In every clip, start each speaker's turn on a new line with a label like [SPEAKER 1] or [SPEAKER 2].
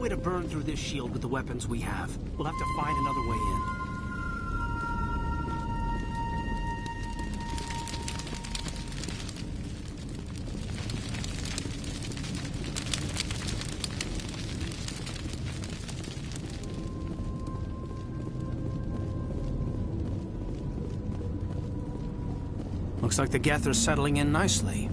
[SPEAKER 1] way to burn through this shield with the weapons we have. We'll have to find another way in. Looks like the Geth are settling in nicely.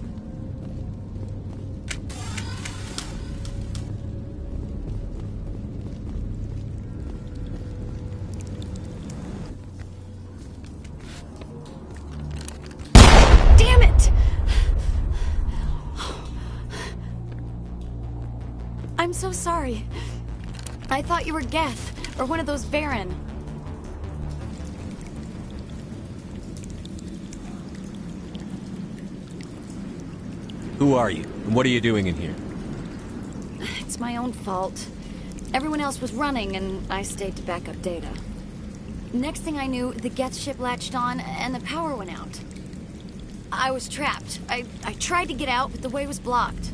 [SPEAKER 2] Damn it! I'm so sorry. I thought you were Geth, or one of those Varen.
[SPEAKER 3] Who are you, and what are you doing in here?
[SPEAKER 2] It's my own fault. Everyone else was running, and I stayed to back up data. Next thing I knew, the Geth ship latched on, and the power went out. I was trapped. I tried to get out, but the way was blocked.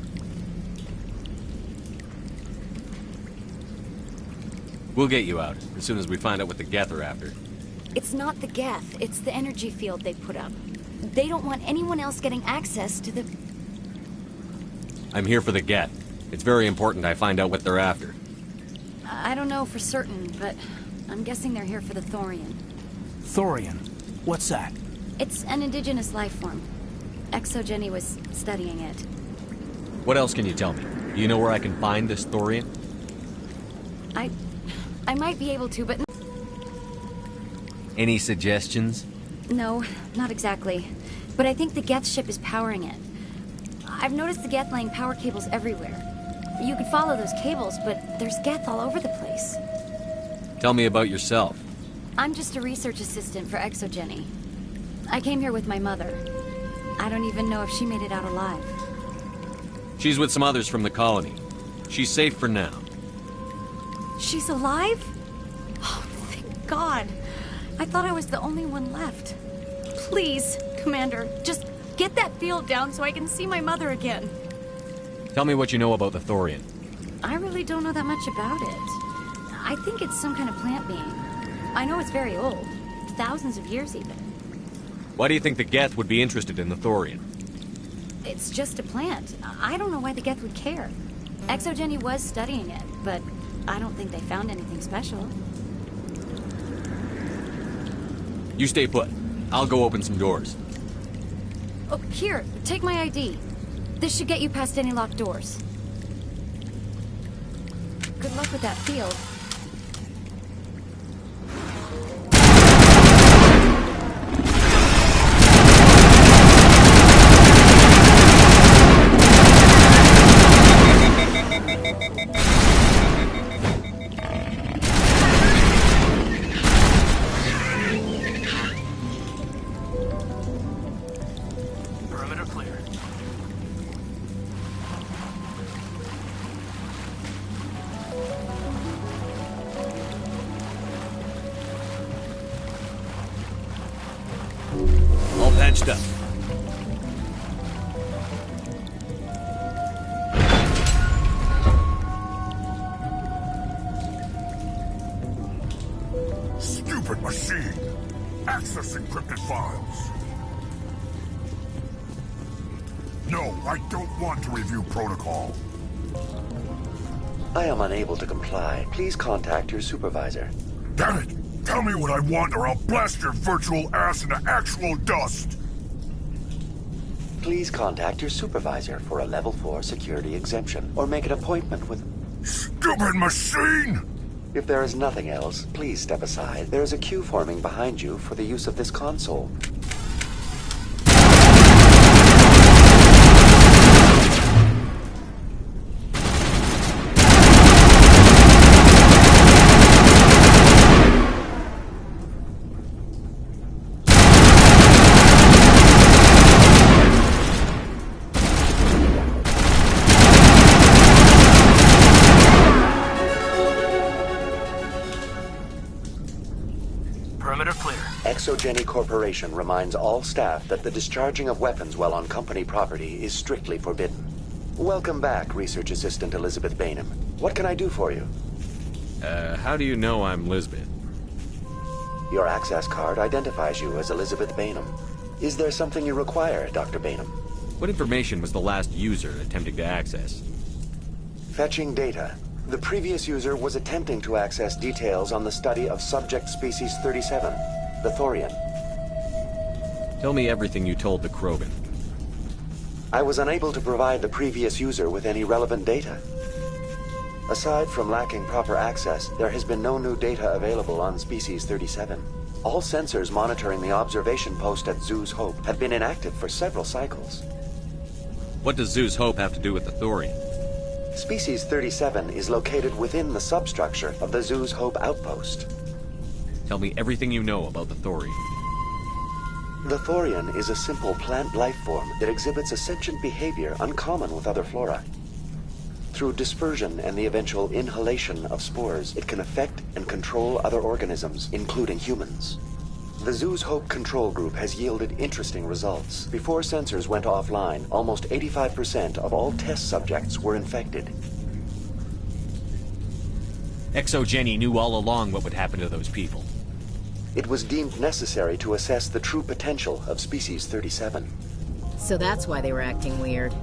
[SPEAKER 3] We'll get you out, as soon as we find out what the Geth are after.
[SPEAKER 2] It's not the Geth, it's the energy field they put up. They don't want anyone else getting access to the...
[SPEAKER 3] I'm here for the Geth. It's very important I find out what they're after.
[SPEAKER 2] I don't know for certain, but I'm guessing they're here for the Thorian.
[SPEAKER 1] Thorian? What's that?
[SPEAKER 2] It's an indigenous life form. ExoGeni was studying it.
[SPEAKER 3] What else can you tell me? Do you know where I can find this Thorian?
[SPEAKER 2] I might be able to, but...
[SPEAKER 3] Any suggestions?
[SPEAKER 2] No, not exactly. But I think the Geth ship is powering it. I've noticed the Geth laying power cables everywhere. You could follow those cables, but there's Geth all over the place.
[SPEAKER 3] Tell me about yourself.
[SPEAKER 2] I'm just a research assistant for ExoGeni. I came here with my mother. I don't even know if she made it out alive.
[SPEAKER 3] She's with some others from the colony. She's safe for now.
[SPEAKER 2] She's alive? Oh, thank God. I thought I was the only one left. Please, Commander, just get that field down so I can see my mother again.
[SPEAKER 3] Tell me what you know about the Thorian.
[SPEAKER 2] I really don't know that much about it. I think it's some kind of plant being. I know it's very old. Thousands of years, even.
[SPEAKER 3] Why do you think the Geth would be interested in the Thorian?
[SPEAKER 2] It's just a plant. I don't know why the Geth would care. ExoGeni was studying it, but I don't think they found anything special.
[SPEAKER 3] You stay put. I'll go open some doors.
[SPEAKER 2] Oh, here, take my ID. This should get you past any locked doors. Good luck with that field.
[SPEAKER 1] Perimeter clear.
[SPEAKER 3] All patched up.
[SPEAKER 4] Stupid machine! Access encrypted files. No, I don't want to review protocol.
[SPEAKER 5] I am unable to comply. Please contact your supervisor.
[SPEAKER 4] Damn it! Tell me what I want or I'll blast your virtual ass into actual dust!
[SPEAKER 5] Please contact your supervisor for a level 4 security exemption, or make an appointment with...
[SPEAKER 4] Stupid machine!
[SPEAKER 5] If there is nothing else, please step aside. There is a queue forming behind you for the use of this console.
[SPEAKER 1] Perimeter clear.
[SPEAKER 5] ExoGeni Corporation reminds all staff that the discharging of weapons while on company property is strictly forbidden. Welcome back, Research Assistant Elizabeth Bainham. What can I do for you?
[SPEAKER 3] How do you know I'm Lisbeth?
[SPEAKER 5] Your access card identifies you as Elizabeth Bainham. Is there something you require, Dr. Bainham?
[SPEAKER 3] What information was the last user attempting to access?
[SPEAKER 5] Fetching data. The previous user was attempting to access details on the study of subject species 37, the Thorian.
[SPEAKER 3] Tell me everything you told the Krogan.
[SPEAKER 5] I was unable to provide the previous user with any relevant data. Aside from lacking proper access, there has been no new data available on Species 37. All sensors monitoring the observation post at Zhu's Hope have been inactive for several cycles.
[SPEAKER 3] What does Zhu's Hope have to do with the Thorian?
[SPEAKER 5] Species 37 is located within the substructure of the Zhu's Hope outpost.
[SPEAKER 3] Tell me everything you know about the Thorian.
[SPEAKER 5] The Thorian is a simple plant life form that exhibits a sentient behavior uncommon with other flora. Through dispersion and the eventual inhalation of spores, it can affect and control other organisms, including humans. The Zhu's Hope control group has yielded interesting results. Before sensors went offline, almost 85% of all test subjects were infected.
[SPEAKER 3] ExoGeni knew all along what would happen to those people.
[SPEAKER 5] It was deemed necessary to assess the true potential of Species 37.
[SPEAKER 6] So that's why they were acting weird.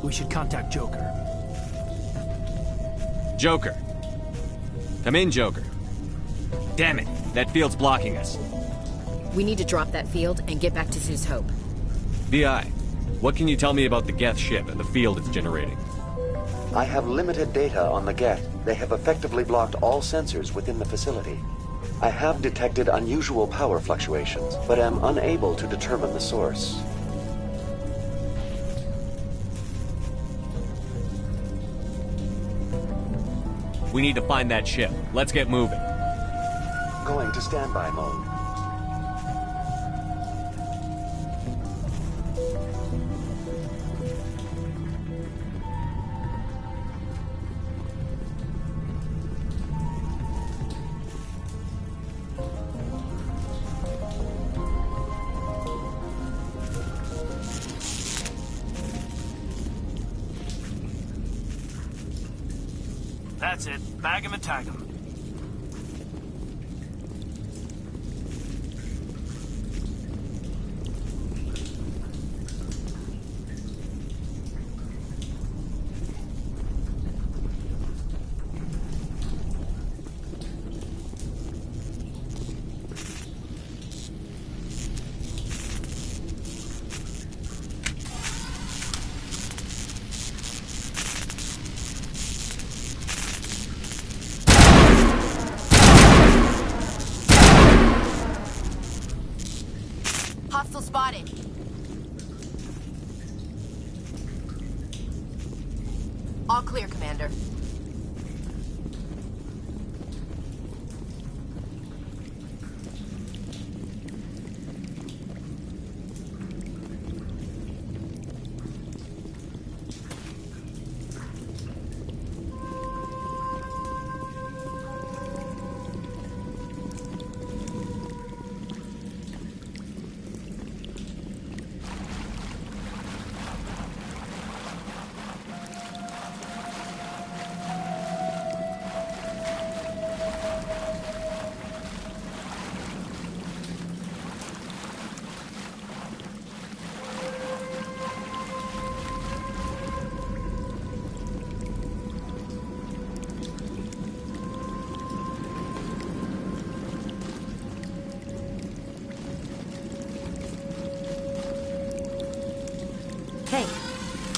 [SPEAKER 1] We should contact Joker.
[SPEAKER 3] Joker. Come in, Joker. Damn it, that field's blocking us.
[SPEAKER 6] We need to drop that field and get back to Zhu's Hope.
[SPEAKER 3] VI, what can you tell me about the Geth ship and the field it's generating?
[SPEAKER 5] I have limited data on the Geth. They have effectively blocked all sensors within the facility. I have detected unusual power fluctuations, but am unable to determine the source.
[SPEAKER 3] We need to find that ship. Let's get moving.
[SPEAKER 5] Going to standby mode.
[SPEAKER 1] That's it. Bag 'em and tag 'em.
[SPEAKER 7] Hostile spotted. All clear, Commander.
[SPEAKER 2] Hey,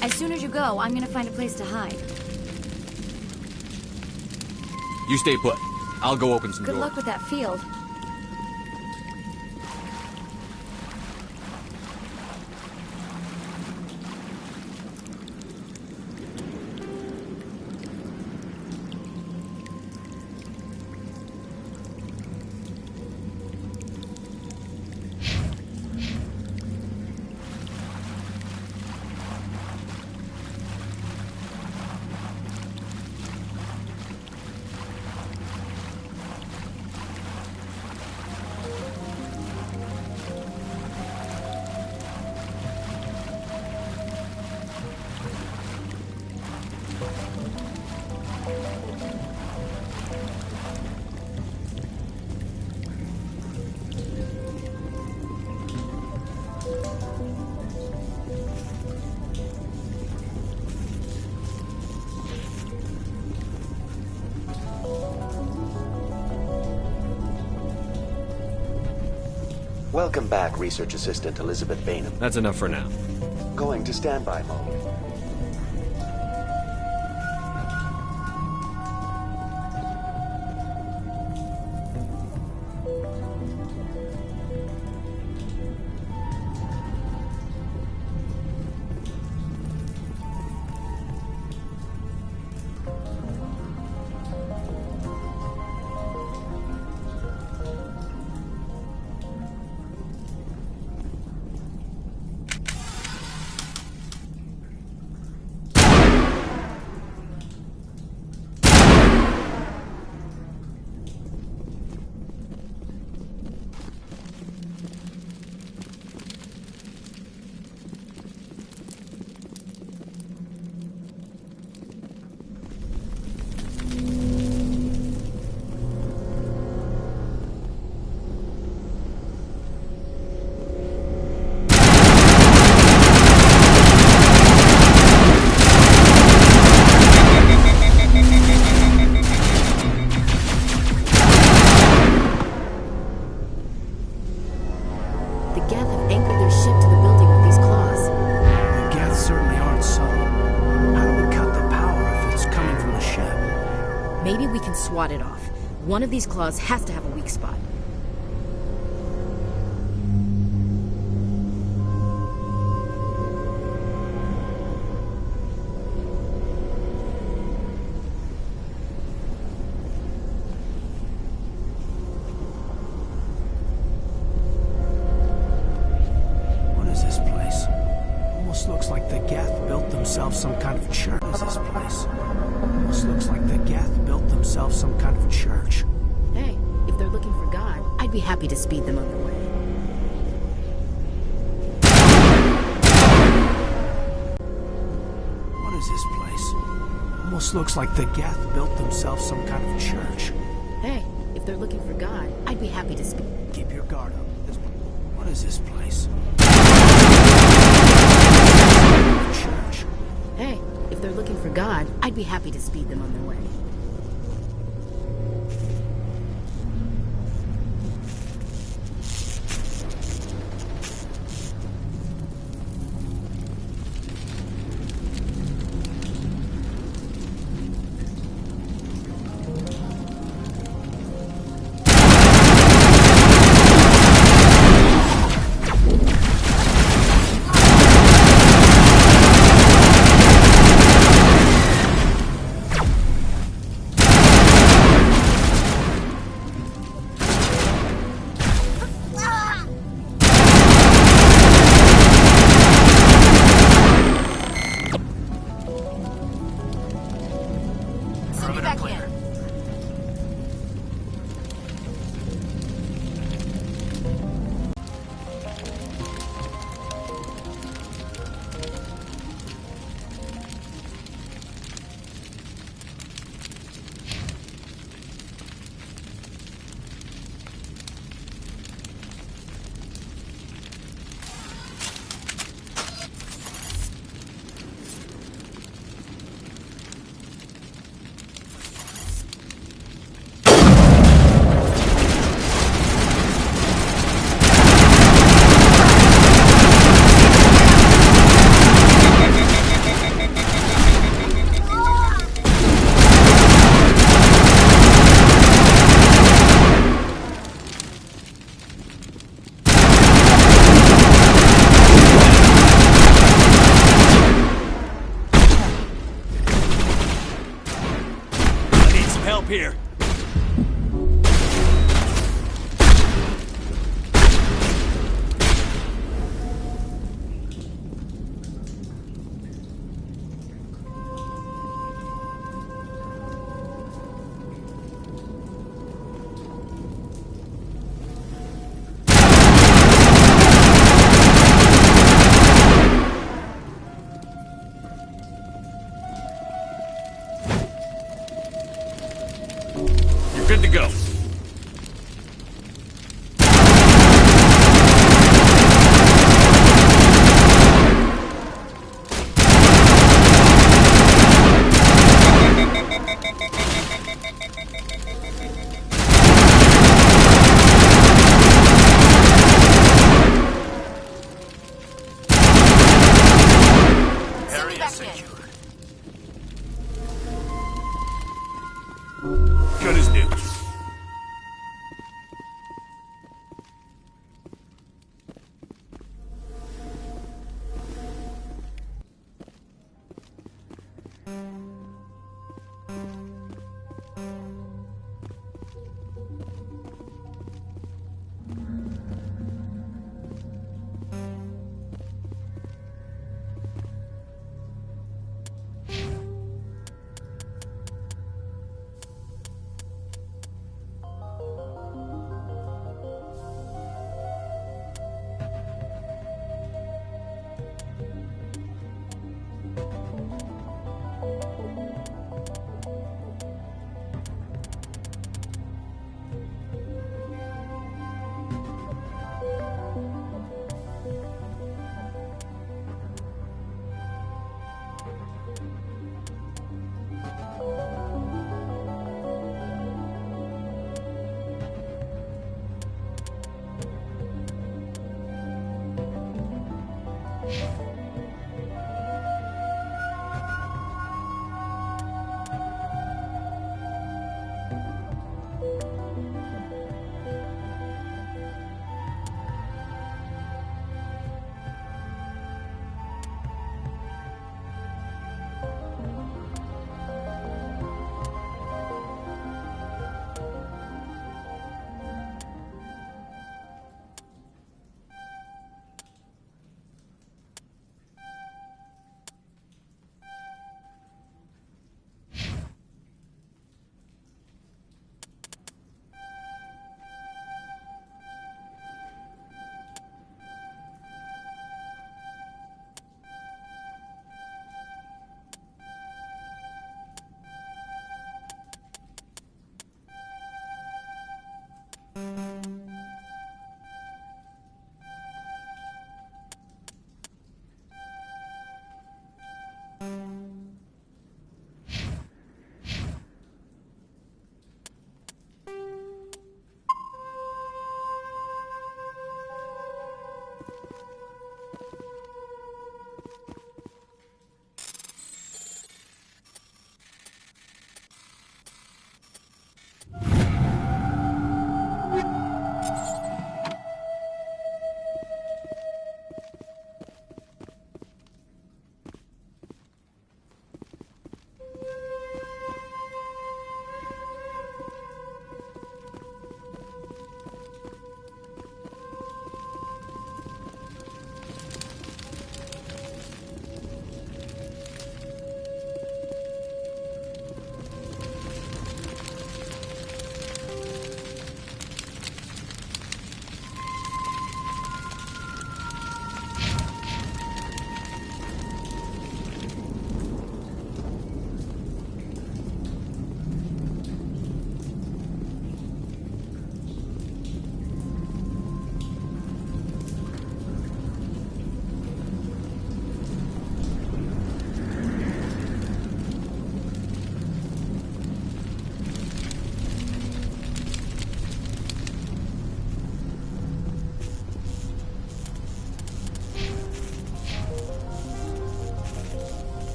[SPEAKER 2] as soon as you go, I'm gonna find a place to hide.
[SPEAKER 3] You stay put. I'll go open some
[SPEAKER 2] Good
[SPEAKER 3] doors.
[SPEAKER 2] luck with that field.
[SPEAKER 5] Welcome back, Research Assistant Elizabeth Bainham.
[SPEAKER 3] That's enough for now.
[SPEAKER 5] Going to standby mode.
[SPEAKER 6] Swat it off. One of these claws has to have a weak spot.
[SPEAKER 1] What is this place? Almost looks like the Geth built themselves some kind of church. What is this place? Almost looks like the Geth built themselves some kind of church.
[SPEAKER 6] Hey, if they're looking for God, I'd be happy to speed them on their way.
[SPEAKER 1] What is this place? Almost looks like the Geth built themselves some kind of church.
[SPEAKER 6] Hey, if they're looking for God, I'd be happy to speed.
[SPEAKER 1] Keep your guard up. What is this place? Church.
[SPEAKER 6] Hey, if they're looking for God, I'd be happy to speed them on their way.
[SPEAKER 3] Here.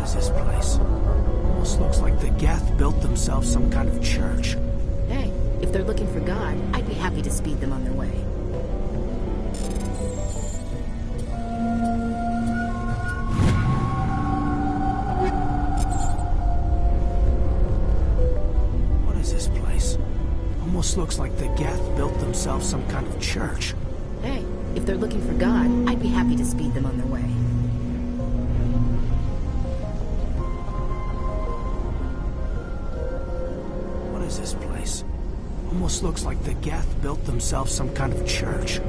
[SPEAKER 1] is this place? Almost looks like the Geth built themselves some kind of church.
[SPEAKER 6] Hey, if they're looking for God, I'd be happy to speed them on their way.
[SPEAKER 1] What is this place? Almost looks like the Geth built themselves some kind of church.
[SPEAKER 6] Hey, if they're looking for God, I'd be happy to speed them on their way.
[SPEAKER 1] What is this place? Almost looks like the Geth built themselves some kind of church.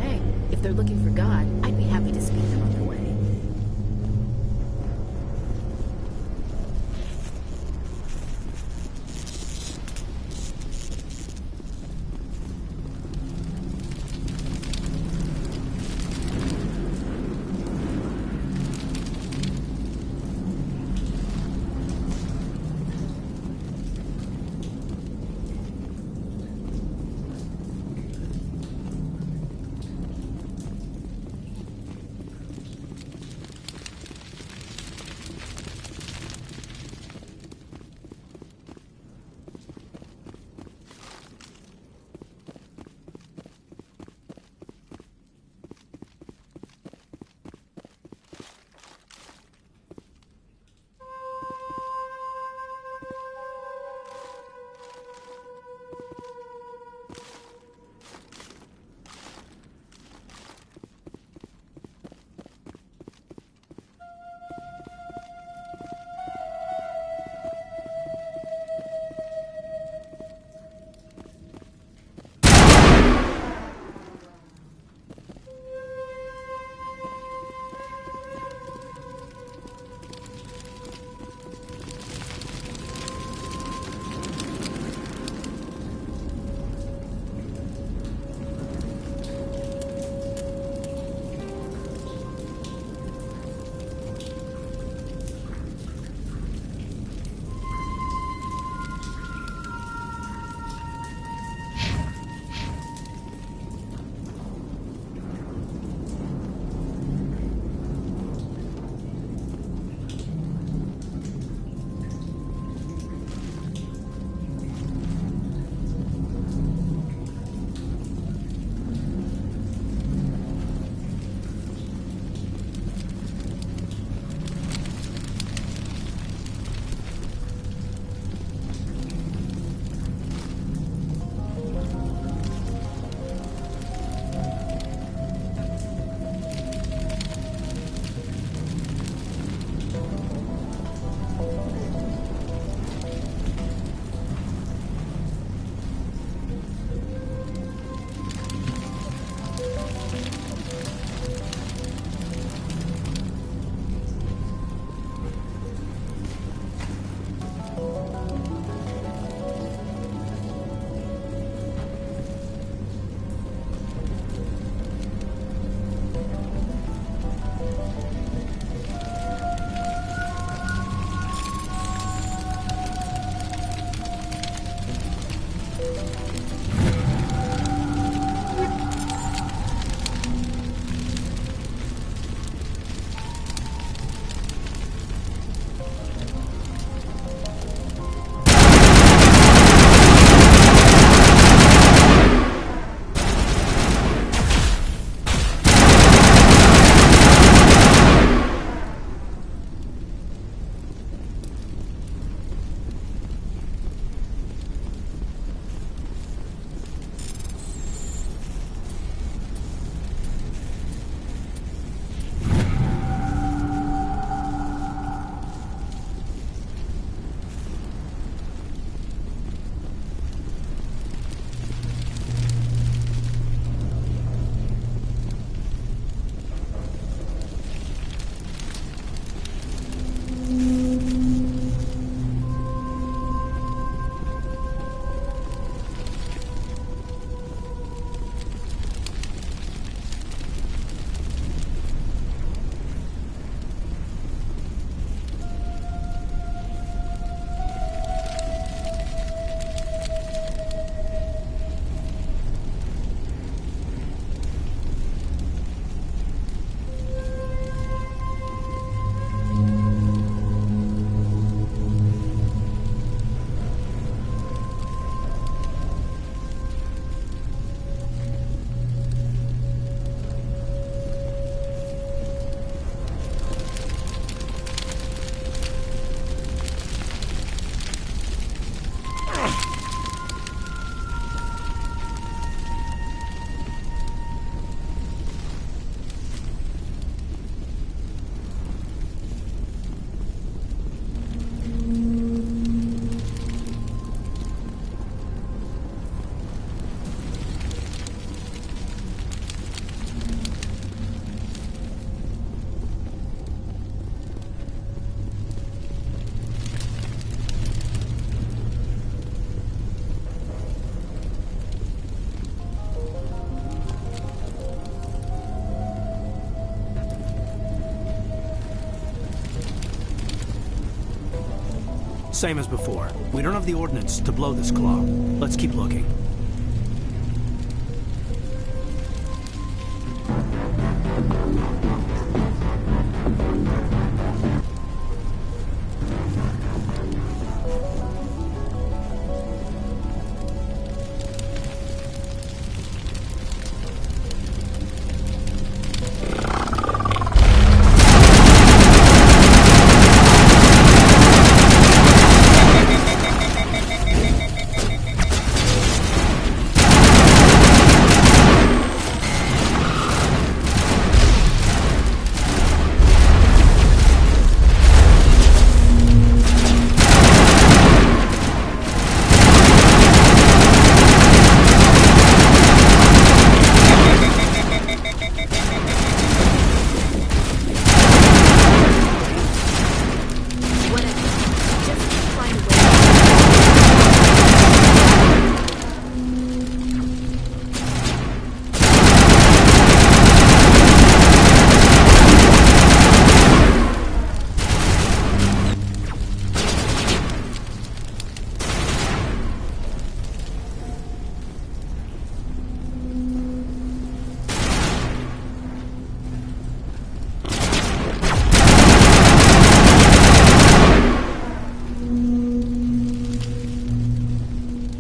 [SPEAKER 6] Hey, if they're looking for God, I'd be happy to speed them on their way.
[SPEAKER 1] Same as before. We don't have the ordnance to blow this claw. Let's keep looking.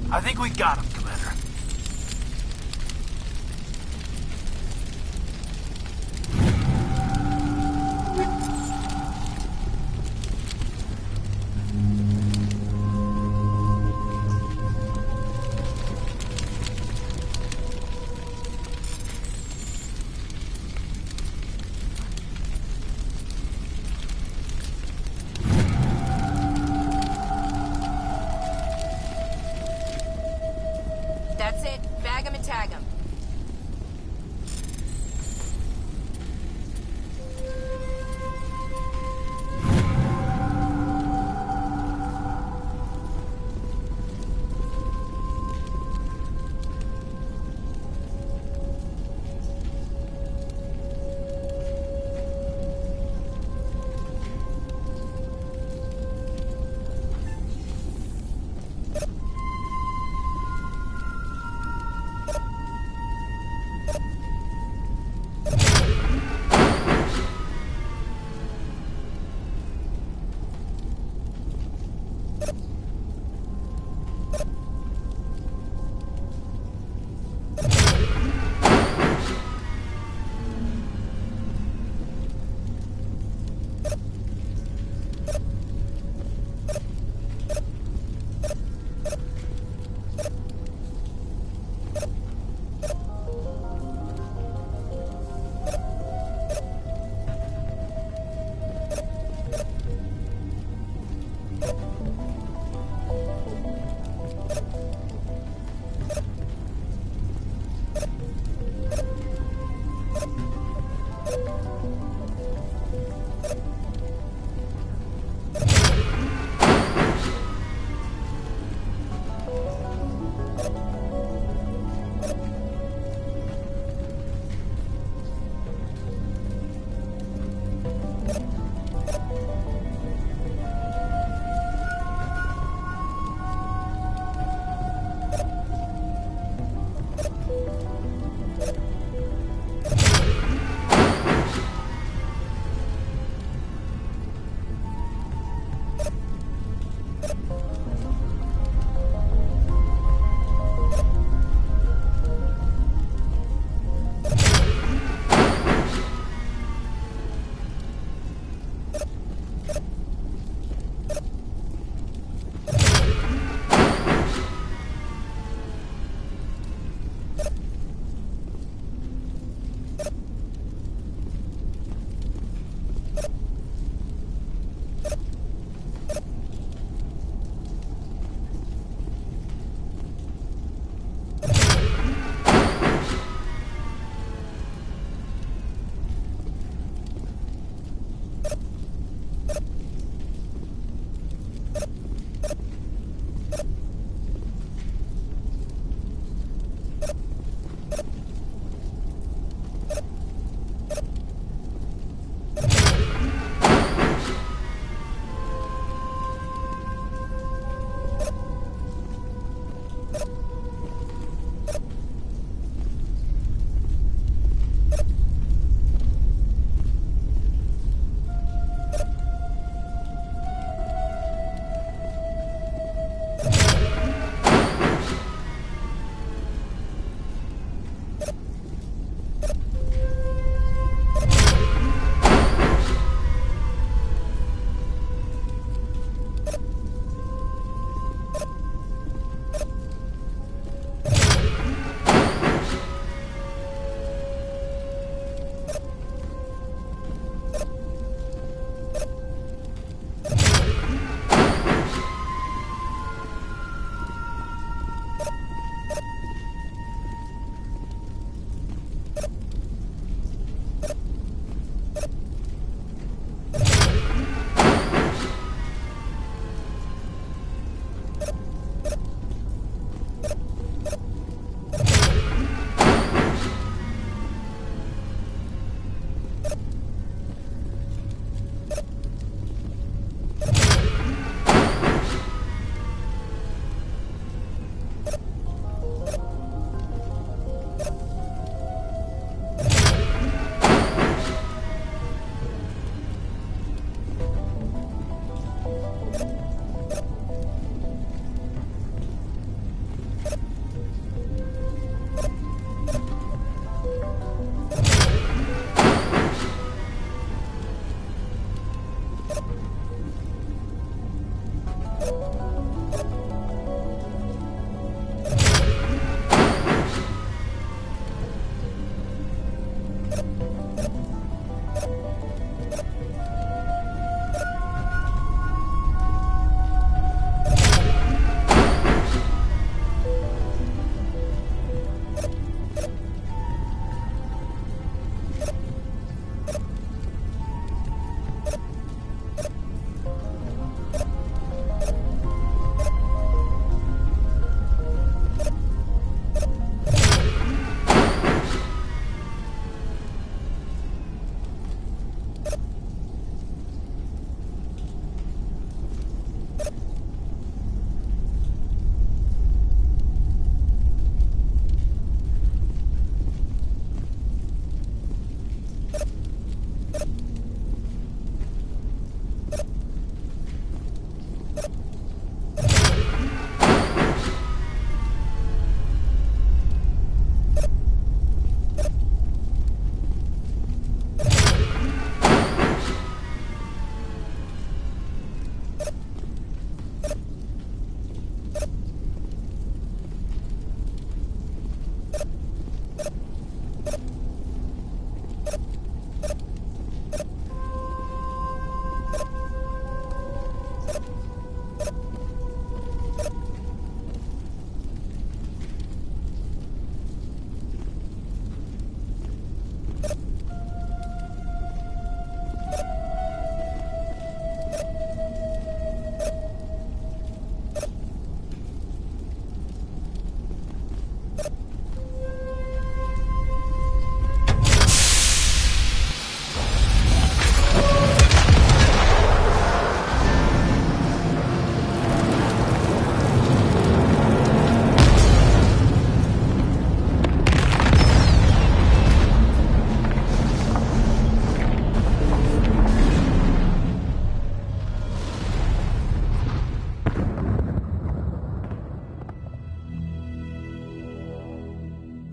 [SPEAKER 1] I think we got him, Commander.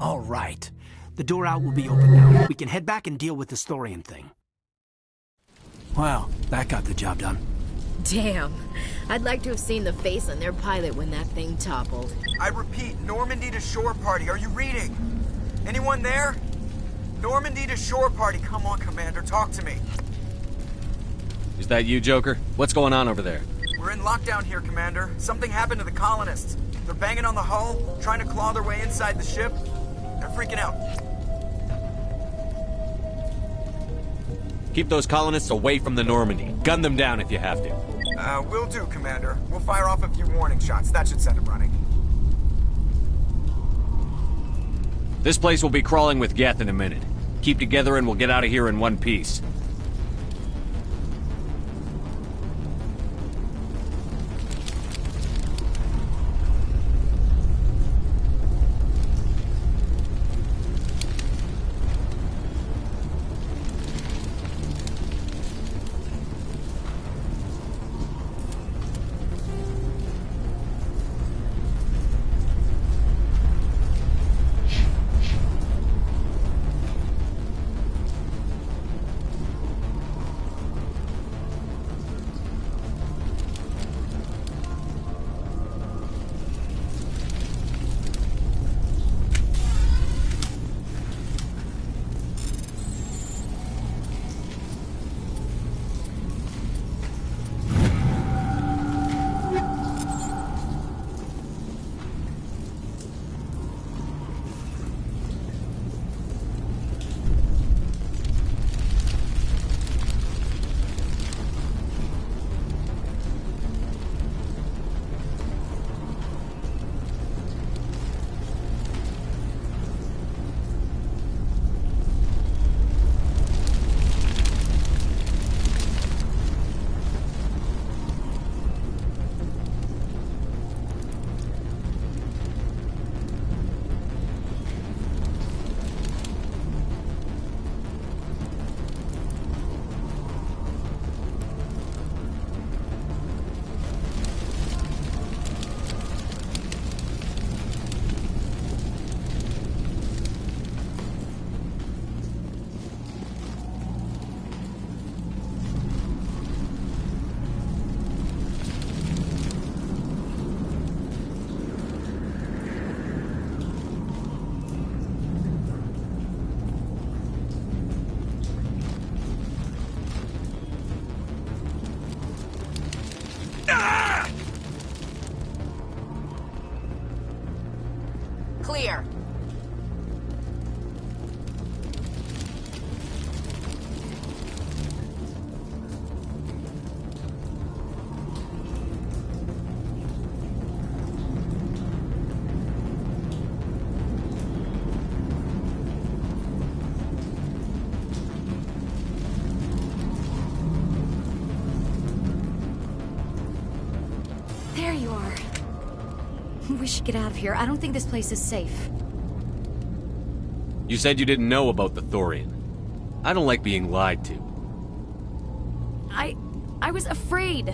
[SPEAKER 1] All right. The door out will be open now. We can head back and deal with the Thorian thing. Well, that got the job done.
[SPEAKER 6] Damn. I'd like to have seen the face on their pilot when that thing toppled.
[SPEAKER 8] I repeat, Normandy to shore party. Are you reading? Anyone there? Normandy to shore party. Come on, Commander. Talk to me.
[SPEAKER 3] Is that you, Joker? What's going on over there?
[SPEAKER 8] We're in lockdown here, Commander. Something happened to the colonists. They're banging on the hull, trying to claw their way inside the ship. They're freaking out.
[SPEAKER 3] Keep those colonists away from the Normandy. Gun them down if you have to.
[SPEAKER 8] Will do, Commander. We'll fire off a few warning shots. That should set them running.
[SPEAKER 3] This place will be crawling with Geth in a minute. Keep together and we'll get out of here in one piece.
[SPEAKER 7] Clear.
[SPEAKER 2] There you are. We should get out of here. I don't think this place is safe.
[SPEAKER 3] You said you didn't know about the Thorian. I don't like being lied to.
[SPEAKER 2] I was afraid.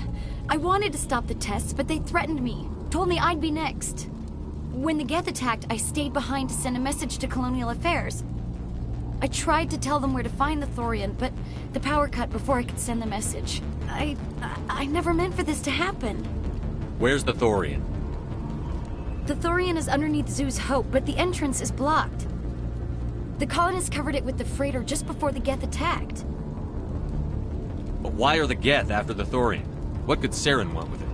[SPEAKER 2] I wanted to stop the tests, but they threatened me. Told me I'd be next. When the Geth attacked, I stayed behind to send a message to Colonial Affairs. I tried to tell them where to find the Thorian, but the power cut before I could send the message. I never meant for this to happen.
[SPEAKER 3] Where's the Thorian?
[SPEAKER 2] The Thorian is underneath Zoo's Hope, but the entrance is blocked. The colonists covered it with the freighter just before the Geth attacked.
[SPEAKER 3] But why are the Geth after the Thorian? What could Saren want with it?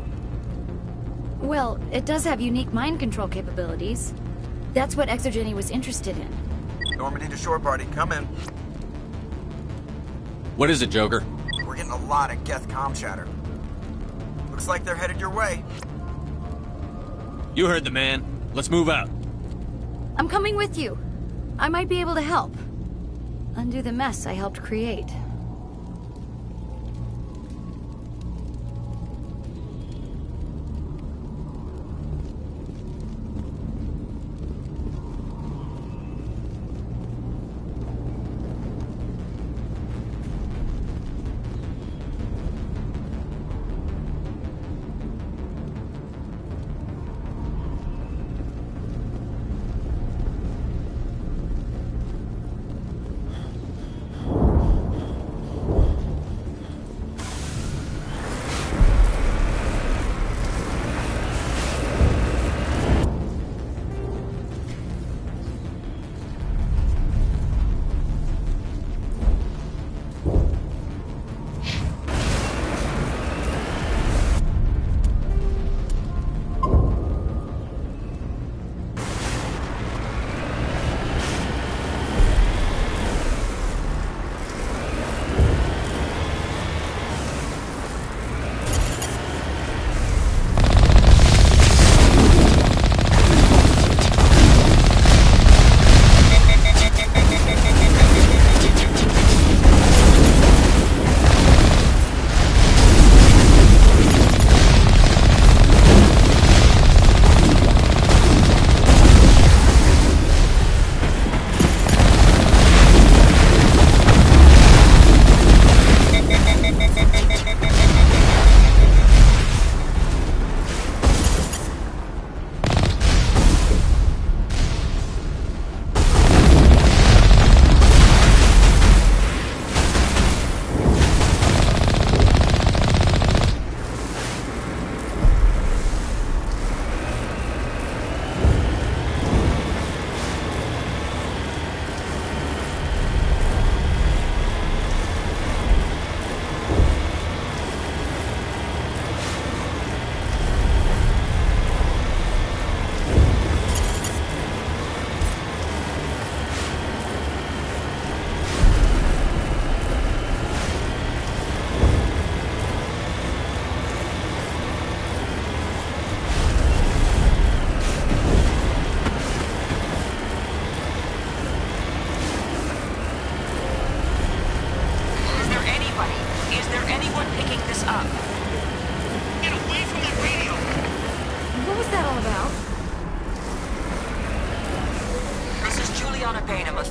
[SPEAKER 2] Well, it does have unique mind control capabilities. That's what Exogeny was interested in.
[SPEAKER 8] Normandy to shore party, come in.
[SPEAKER 3] What is it, Joker?
[SPEAKER 8] We're getting a lot of Geth comm chatter. Looks like they're headed your way.
[SPEAKER 3] You heard the man. Let's move out.
[SPEAKER 2] I'm coming with you. I might be able to help. Undo the mess I helped create.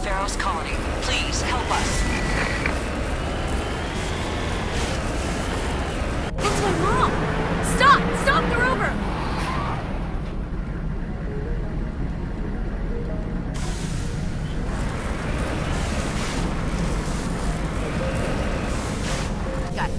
[SPEAKER 9] Pharaoh's colony. Please, help us.
[SPEAKER 2] That's my mom! Stop! Stop the rover!
[SPEAKER 6] Got it.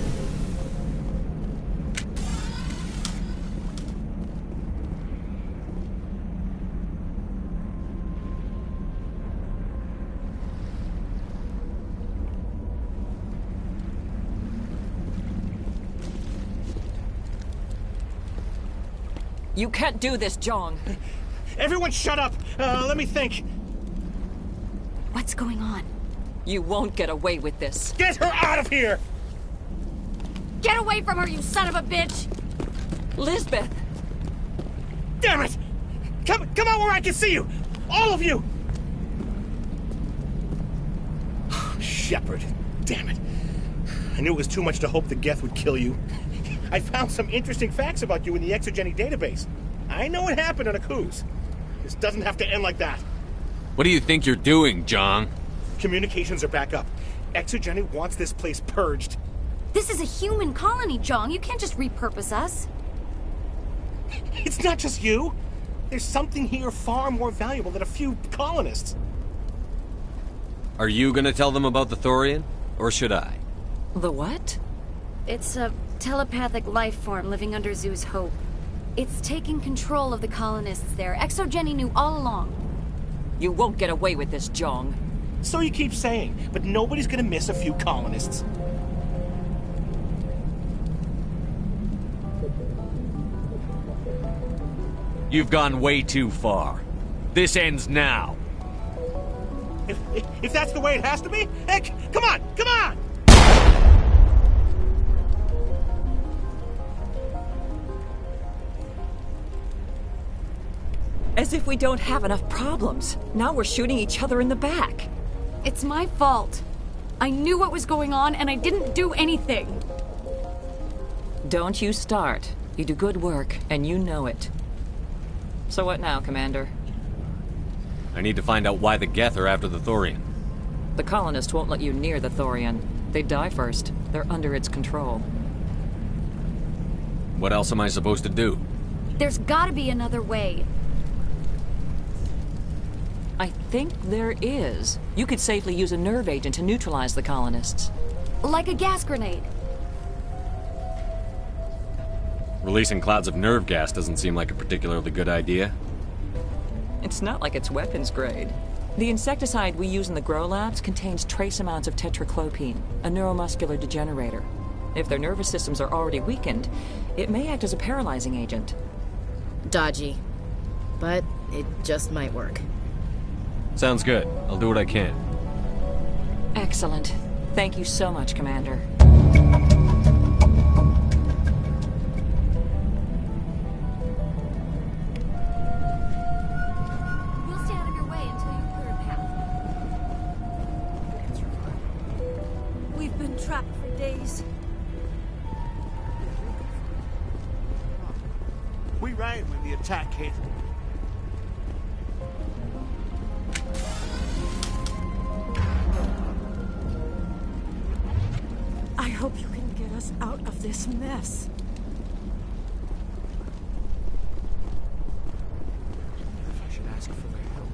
[SPEAKER 9] You can't do this, Jong.
[SPEAKER 10] Everyone shut up! Let me think.
[SPEAKER 2] What's going on?
[SPEAKER 9] You won't get away with this.
[SPEAKER 10] Get her out of here!
[SPEAKER 2] Get away from her, you son of a bitch!
[SPEAKER 9] Lisbeth!
[SPEAKER 10] Damn it! Come out where I can see you! All of you! Shepard, damn it. I knew it was too much to hope the Geth would kill you. I found some interesting facts about you in the Exogeny database. I know what happened on Akuz. This doesn't have to end like that.
[SPEAKER 3] What do you think you're doing, Jong?
[SPEAKER 10] Communications are back up. Exogeny wants this place purged.
[SPEAKER 2] This is a human colony, Jong. You can't just repurpose us.
[SPEAKER 10] It's not just you. There's something here far more valuable than a few colonists.
[SPEAKER 3] Are you gonna tell them about the Thorian? Or should I?
[SPEAKER 9] The what?
[SPEAKER 2] It's a telepathic life form living under Zoo's Hope. It's taking control of the colonists there. Exogeny knew all along.
[SPEAKER 9] You won't get away with this, Jong.
[SPEAKER 10] So you keep saying, but nobody's gonna miss a few colonists.
[SPEAKER 3] You've gone way too far. This ends now.
[SPEAKER 10] If that's the way it has to be, heck, come on, come on!
[SPEAKER 9] As if we don't have enough problems. Now we're shooting each other in the back.
[SPEAKER 2] It's my fault. I knew what was going on and I didn't do anything.
[SPEAKER 9] Don't you start. You do good work, and you know it. So what now, Commander?
[SPEAKER 3] I need to find out why the Geth are after the Thorian.
[SPEAKER 9] The colonists won't let you near the Thorian. They'd die first. They're under its control.
[SPEAKER 3] What else am I supposed to do?
[SPEAKER 2] There's gotta be another way.
[SPEAKER 9] I think there is. You could safely use a nerve agent to neutralize the colonists.
[SPEAKER 2] Like a gas grenade.
[SPEAKER 3] Releasing clouds of nerve gas doesn't seem like a particularly good idea.
[SPEAKER 9] It's not like it's weapons grade. The insecticide we use in the Grow Labs contains trace amounts of tetraclopine, a neuromuscular degenerator. If their nervous systems are already weakened, it may act as a paralyzing agent.
[SPEAKER 6] Dodgy. But it just might work.
[SPEAKER 3] Sounds good. I'll do what I can.
[SPEAKER 9] Excellent. Thank you so much, Commander.
[SPEAKER 2] We'll stay out of your way until you clear a path.
[SPEAKER 11] We've been trapped for days.
[SPEAKER 10] We ran when the attack hit.
[SPEAKER 11] I hope you can get us out of this mess.
[SPEAKER 1] If I should ask for their help.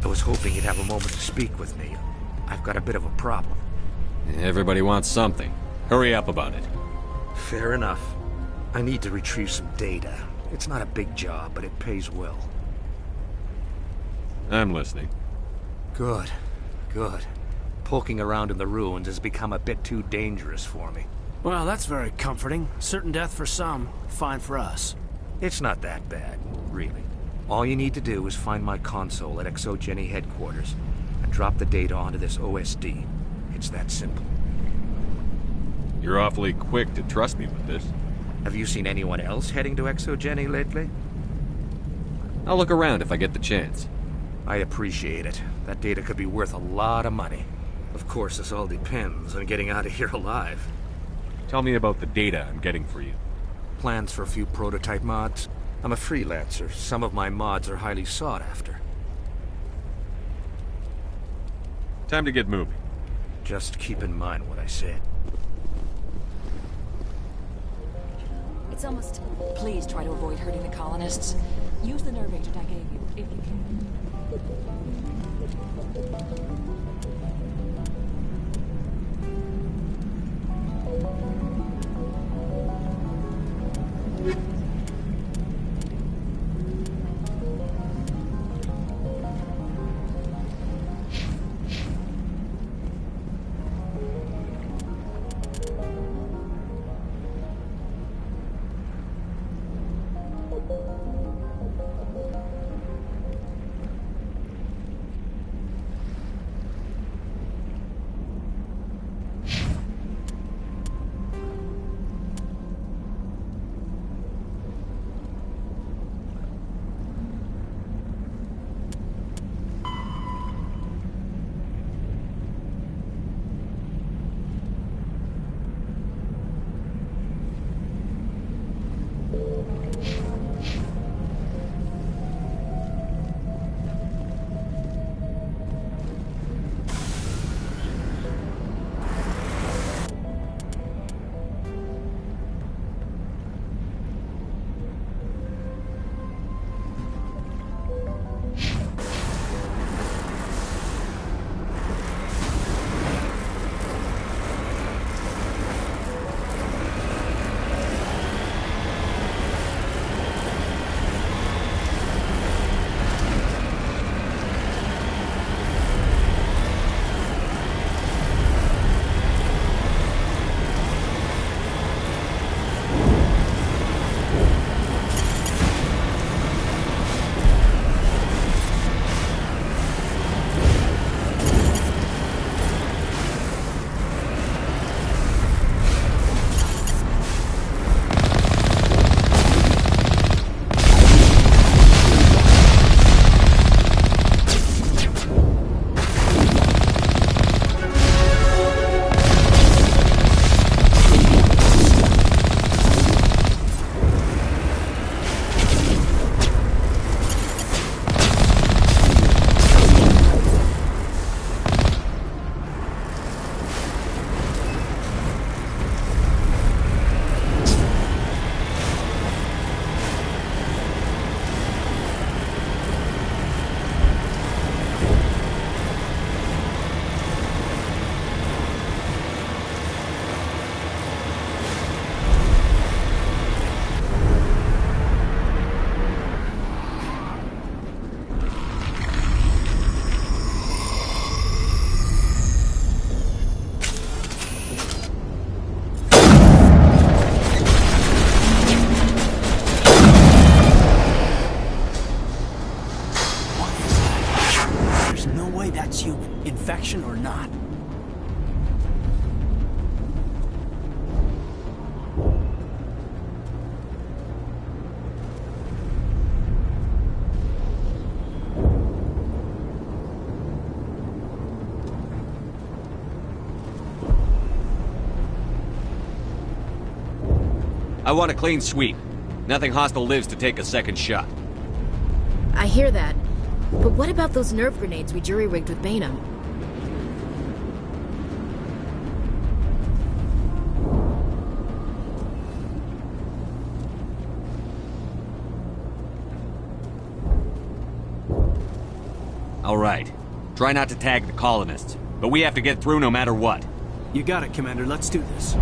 [SPEAKER 12] I was hoping you'd have a moment to speak with me. I've got a bit of a problem.
[SPEAKER 3] Everybody wants something. Hurry up about it.
[SPEAKER 12] Fair enough. I need to retrieve some data. It's not a big job, but it pays well.
[SPEAKER 3] I'm listening.
[SPEAKER 12] Good. Good. Poking around in the ruins has become a bit too dangerous for me.
[SPEAKER 1] Well, that's very comforting. Certain death for some, fine for us.
[SPEAKER 12] It's not that bad, really. All you need to do is find my console at ExoGeni headquarters and drop the data onto this OSD. It's that simple.
[SPEAKER 3] You're awfully quick to trust me with this.
[SPEAKER 12] Have you seen anyone else heading to ExoGeni lately?
[SPEAKER 3] I'll look around if I get the chance.
[SPEAKER 12] I'd appreciate it. That data could be worth a lot of money. Of course, this all depends on getting out of here alive.
[SPEAKER 3] Tell me about the data I'm getting for you.
[SPEAKER 12] Plans for a few prototype mods. I'm a freelancer. Some of my mods are highly sought after.
[SPEAKER 3] Time to get moving.
[SPEAKER 12] Just keep in mind what I said.
[SPEAKER 9] It's almost... Please try to avoid hurting the colonists. Use the nerve agent I gave you, if you can.
[SPEAKER 1] Infection or not.
[SPEAKER 3] I want a clean sweep. Nothing hostile lives to take a second shot.
[SPEAKER 6] I hear that. But what about those nerve grenades we jury-rigged with Bainham?
[SPEAKER 3] All right. Try not to tag the colonists, but we have to get through no matter what.
[SPEAKER 1] You got it, Commander. Let's do this.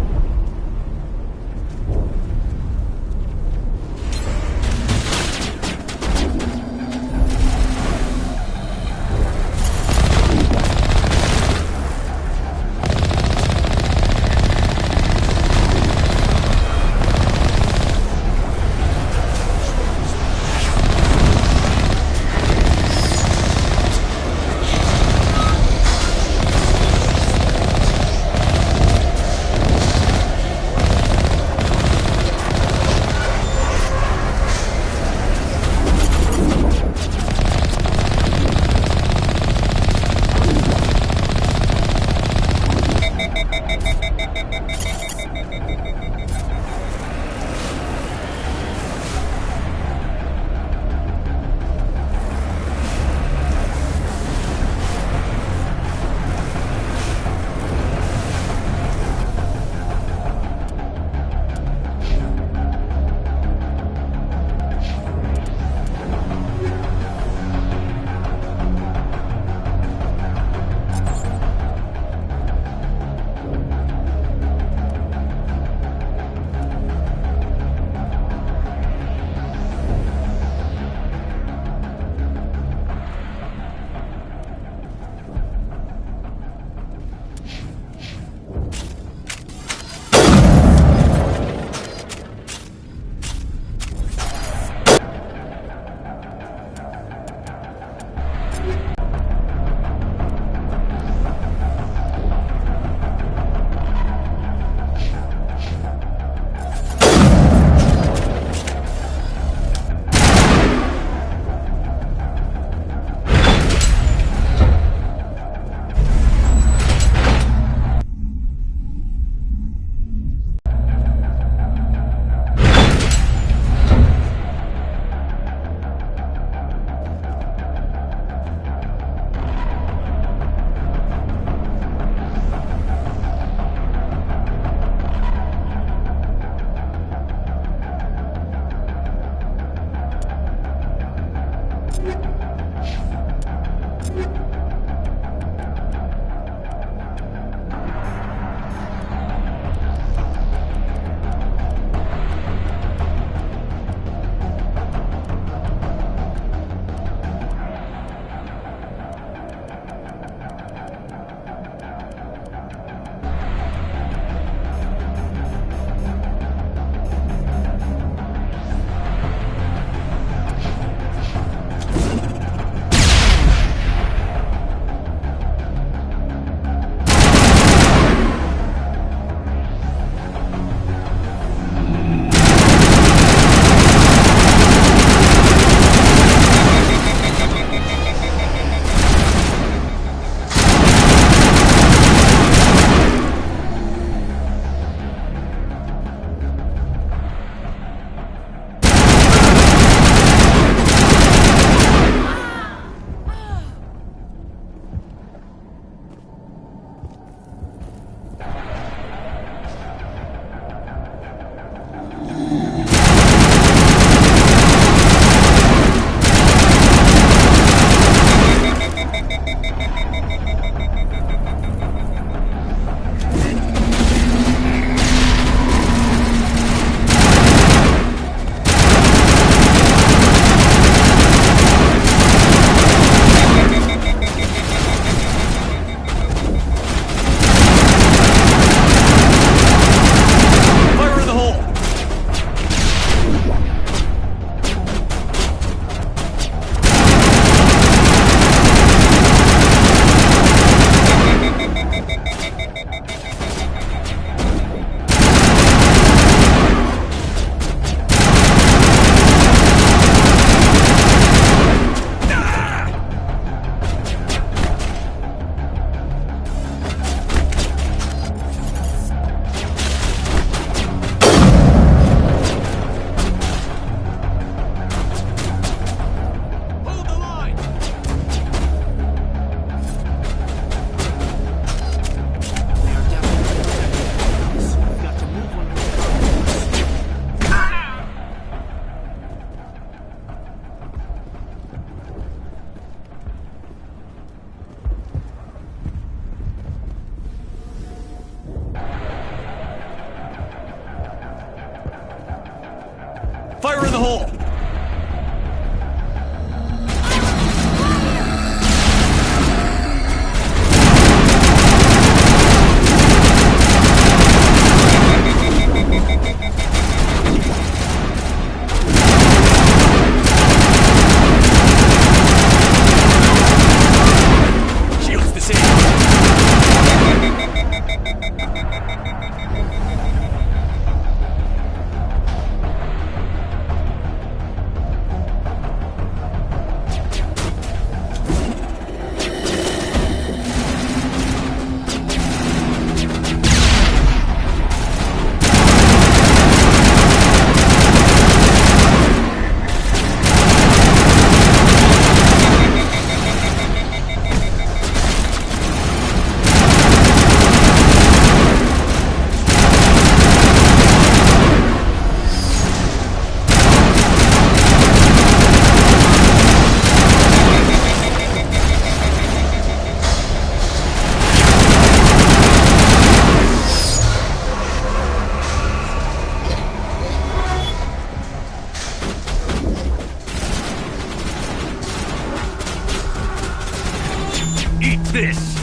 [SPEAKER 12] this!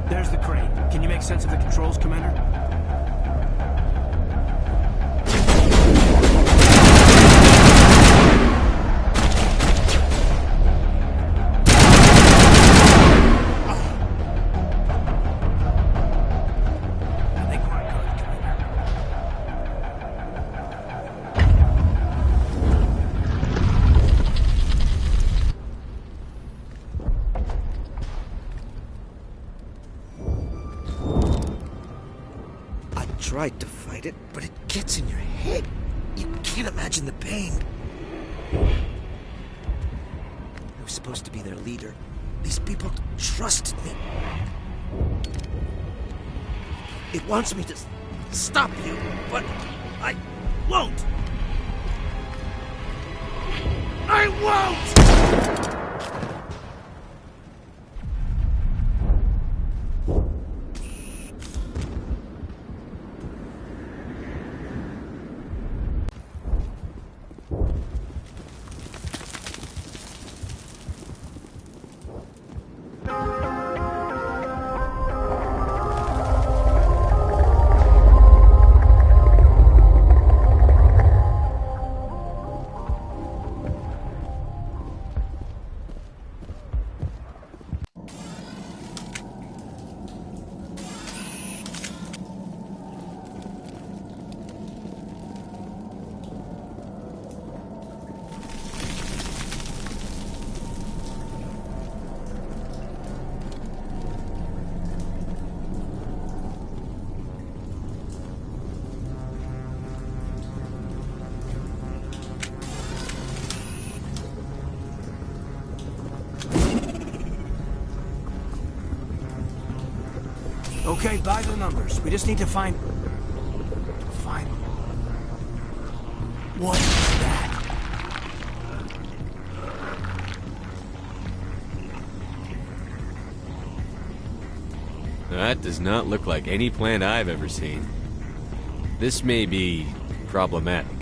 [SPEAKER 1] There's the crane. Can you make sense of the controls, Commander? I think we're good, Commander.
[SPEAKER 13] I tried to fight it, but it gets in your head. You can't imagine the pain. I was supposed to be their leader. These people trusted me. It wants me to stop you, but I won't. I won't!
[SPEAKER 1] Okay, by the numbers. We just need to find... What is that?
[SPEAKER 3] That does not look like any plant I've ever seen. This may be problematic.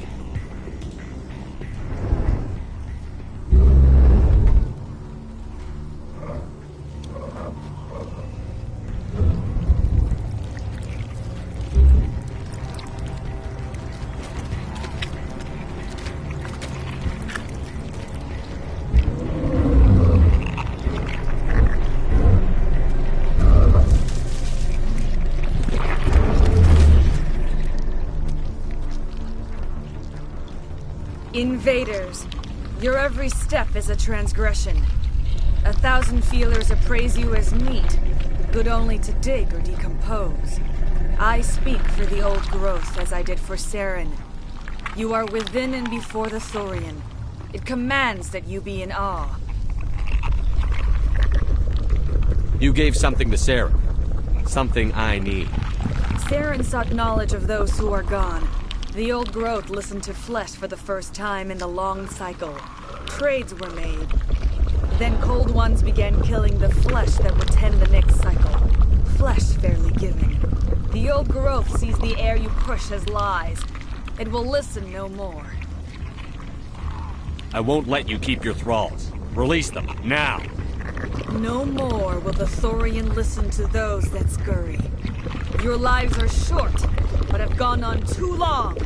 [SPEAKER 14] Invaders, your every step is a transgression. 1,000 feelers appraise you as meat, good only to dig or decompose. I speak for the old growth as I did for Saren. You are within and before the Thorian. It commands that you be in awe.
[SPEAKER 3] You gave something to Saren. Something I need.
[SPEAKER 14] Saren sought knowledge of those who are gone. The old growth listened to flesh for the first time in the long cycle. Trades were made. Then cold ones began killing the flesh that would tend the next cycle. Flesh fairly given. The old growth sees the air you push as lies. It will listen no more.
[SPEAKER 3] I won't let you keep your thralls. Release them, now!
[SPEAKER 14] No more will the Thorian listen to those that scurry. Your lives are short, but have gone on too long.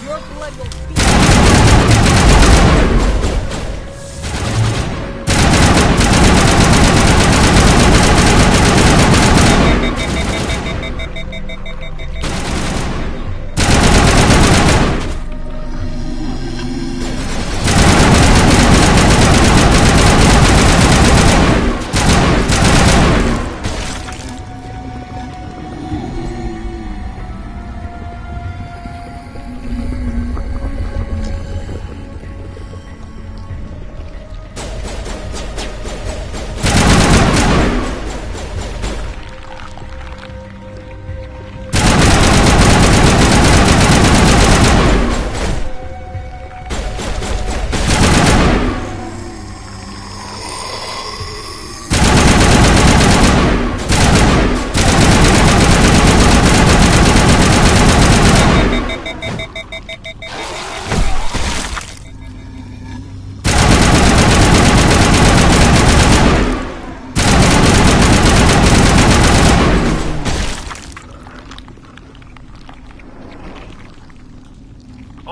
[SPEAKER 14] Your blood will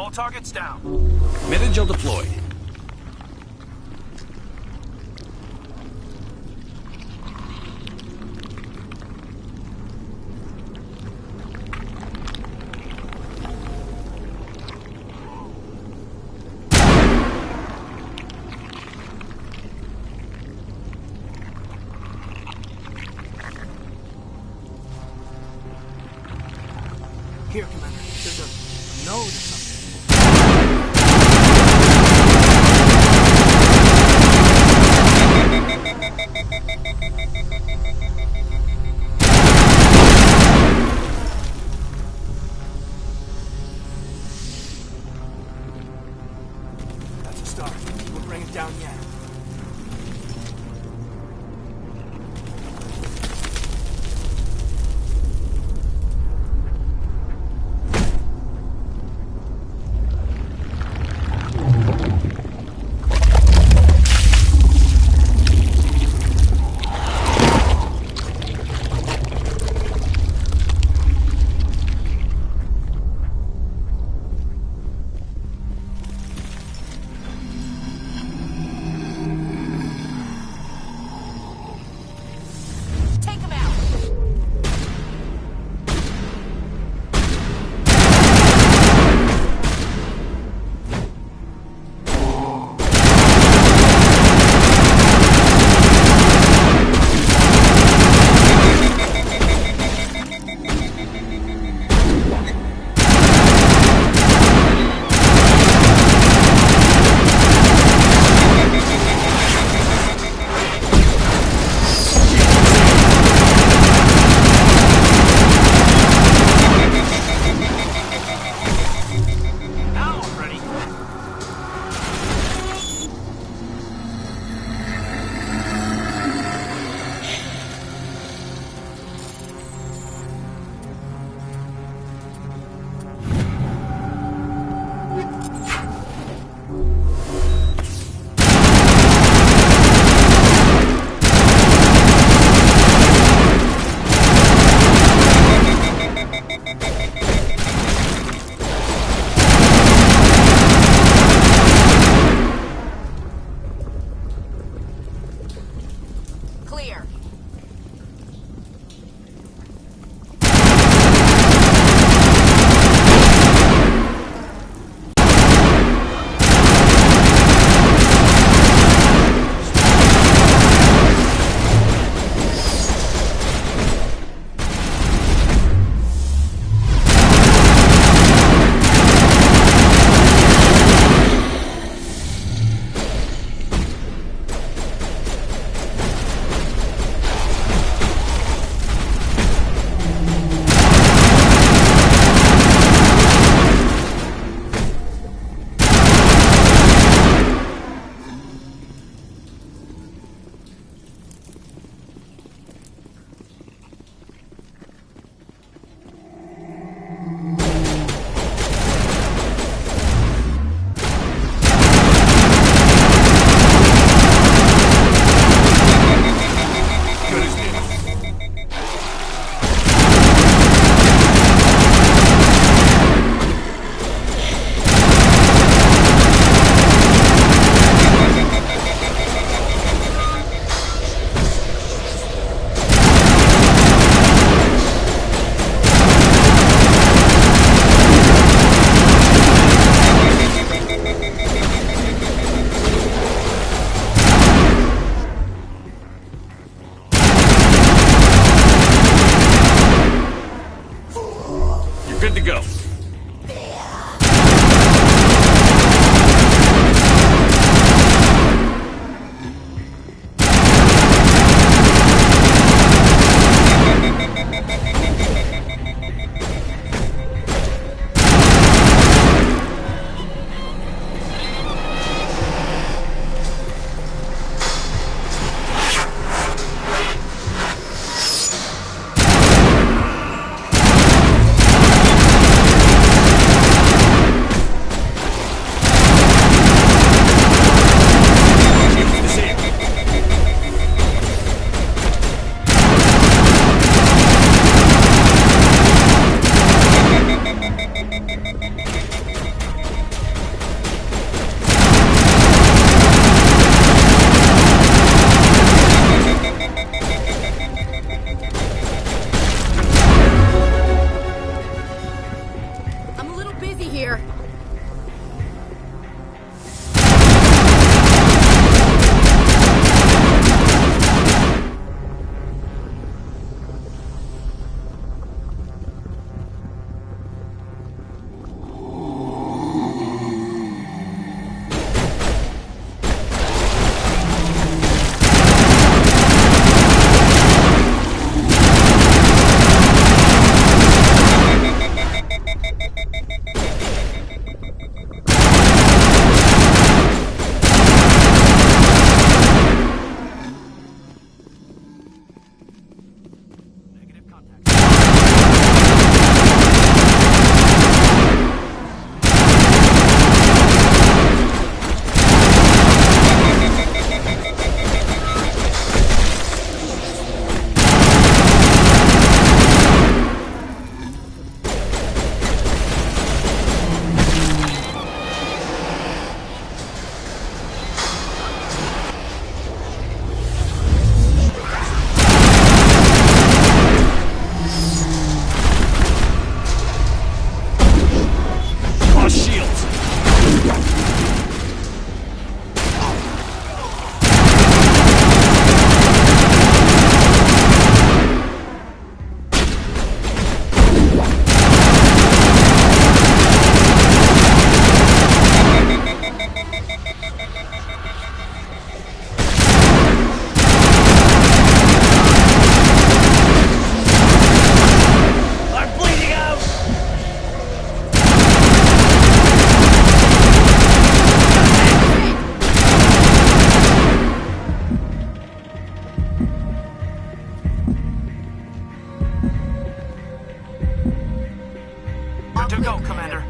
[SPEAKER 15] All targets down.
[SPEAKER 16] Metagel deployed.
[SPEAKER 1] Here, Commander. There's a node or something. That's a start. We'll bring it down yet.
[SPEAKER 7] Take him out.
[SPEAKER 15] Now I'm ready.
[SPEAKER 7] Clear.
[SPEAKER 16] You're good to go.
[SPEAKER 8] You go, Commander.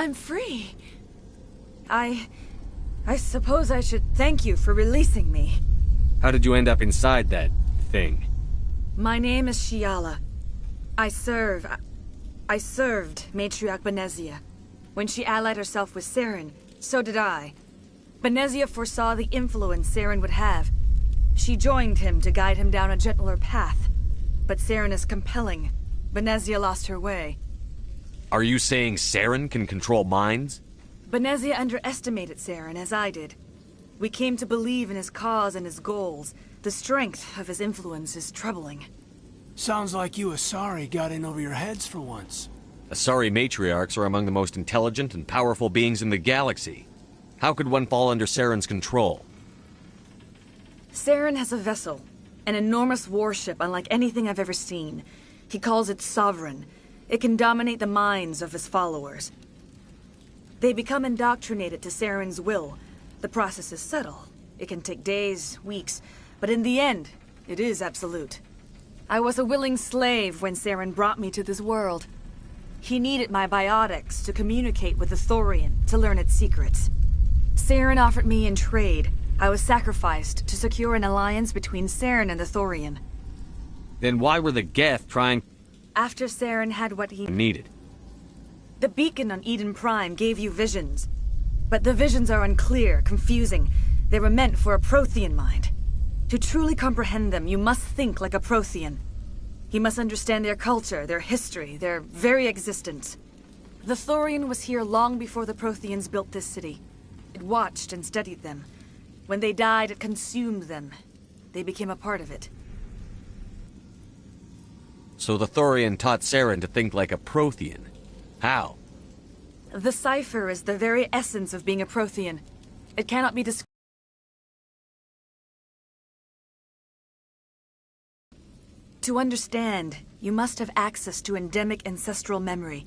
[SPEAKER 14] I'm free. I suppose I should thank you for releasing me.
[SPEAKER 3] How did you end up inside that thing?
[SPEAKER 14] My name is Shiala. I served Matriarch Benezia. When she allied herself with Saren, so did I. Benezia foresaw the influence Saren would have. She joined him to guide him down a gentler path. But Saren is compelling. Benezia lost her way.
[SPEAKER 3] Are you saying Saren can control minds?
[SPEAKER 14] Benezia underestimated Saren, as I did. We came to believe in his cause and his goals. The strength of his influence is troubling.
[SPEAKER 1] Sounds like you Asari got in over your heads for once.
[SPEAKER 3] Asari matriarchs are among the most intelligent and powerful beings in the galaxy. How could one fall under Saren's control?
[SPEAKER 14] Saren has a vessel, an enormous warship unlike anything I've ever seen. He calls it Sovereign. It can dominate the minds of his followers. They become indoctrinated to Saren's will. The process is subtle. It can take days, weeks, but in the end, it is absolute. I was a willing slave when Saren brought me to this world. He needed my biotics to communicate with the Thorian, to learn its secrets. Saren offered me in trade. I was sacrificed to secure an alliance between Saren and the Thorian.
[SPEAKER 3] Then why were the Geth trying...
[SPEAKER 14] After Saren had what he
[SPEAKER 3] needed?
[SPEAKER 14] The beacon on Eden Prime gave you visions. But the visions are unclear, confusing. They were meant for a Prothean mind. To truly comprehend them, you must think like a Prothean. You must understand their culture, their history, their very existence. The Thorian was here long before the Protheans built this city. It watched and studied them. When they died, it consumed them. They became a part of it.
[SPEAKER 3] So the Thorian taught Saren to think like a Prothean. How?
[SPEAKER 14] The cipher is the very essence of being a Prothean. It cannot be described. To understand, you must have access to endemic ancestral memory.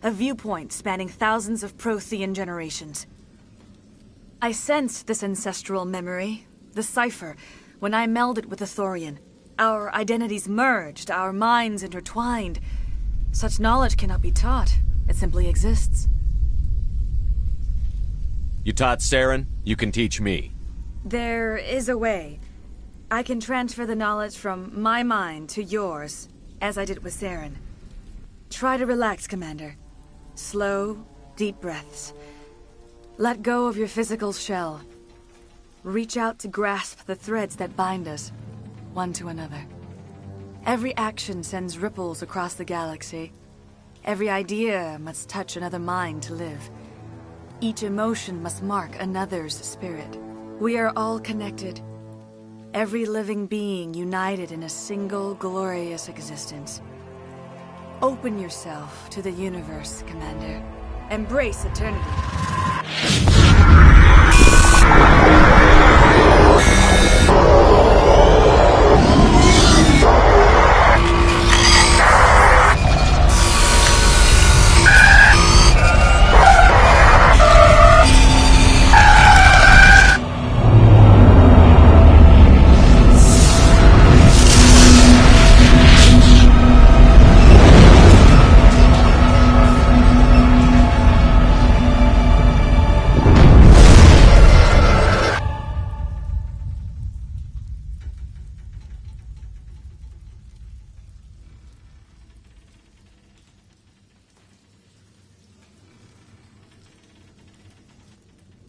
[SPEAKER 14] A viewpoint spanning thousands of Prothean generations. I sensed this ancestral memory, the cipher, when I melded with the Thorian. Our identities merged, our minds intertwined. Such knowledge cannot be taught. It simply exists.
[SPEAKER 3] You taught Saren, you can teach me.
[SPEAKER 14] There is a way. I can transfer the knowledge from my mind to yours, as I did with Saren. Try to relax, Commander. Slow, deep breaths. Let go of your physical shell. Reach out to grasp the threads that bind us, one to another. Every action sends ripples across the galaxy. Every idea must touch another mind to live. Each emotion must mark another's spirit. We are all connected. Every living being united in a single glorious existence. Open yourself to the universe, Commander. Embrace eternity.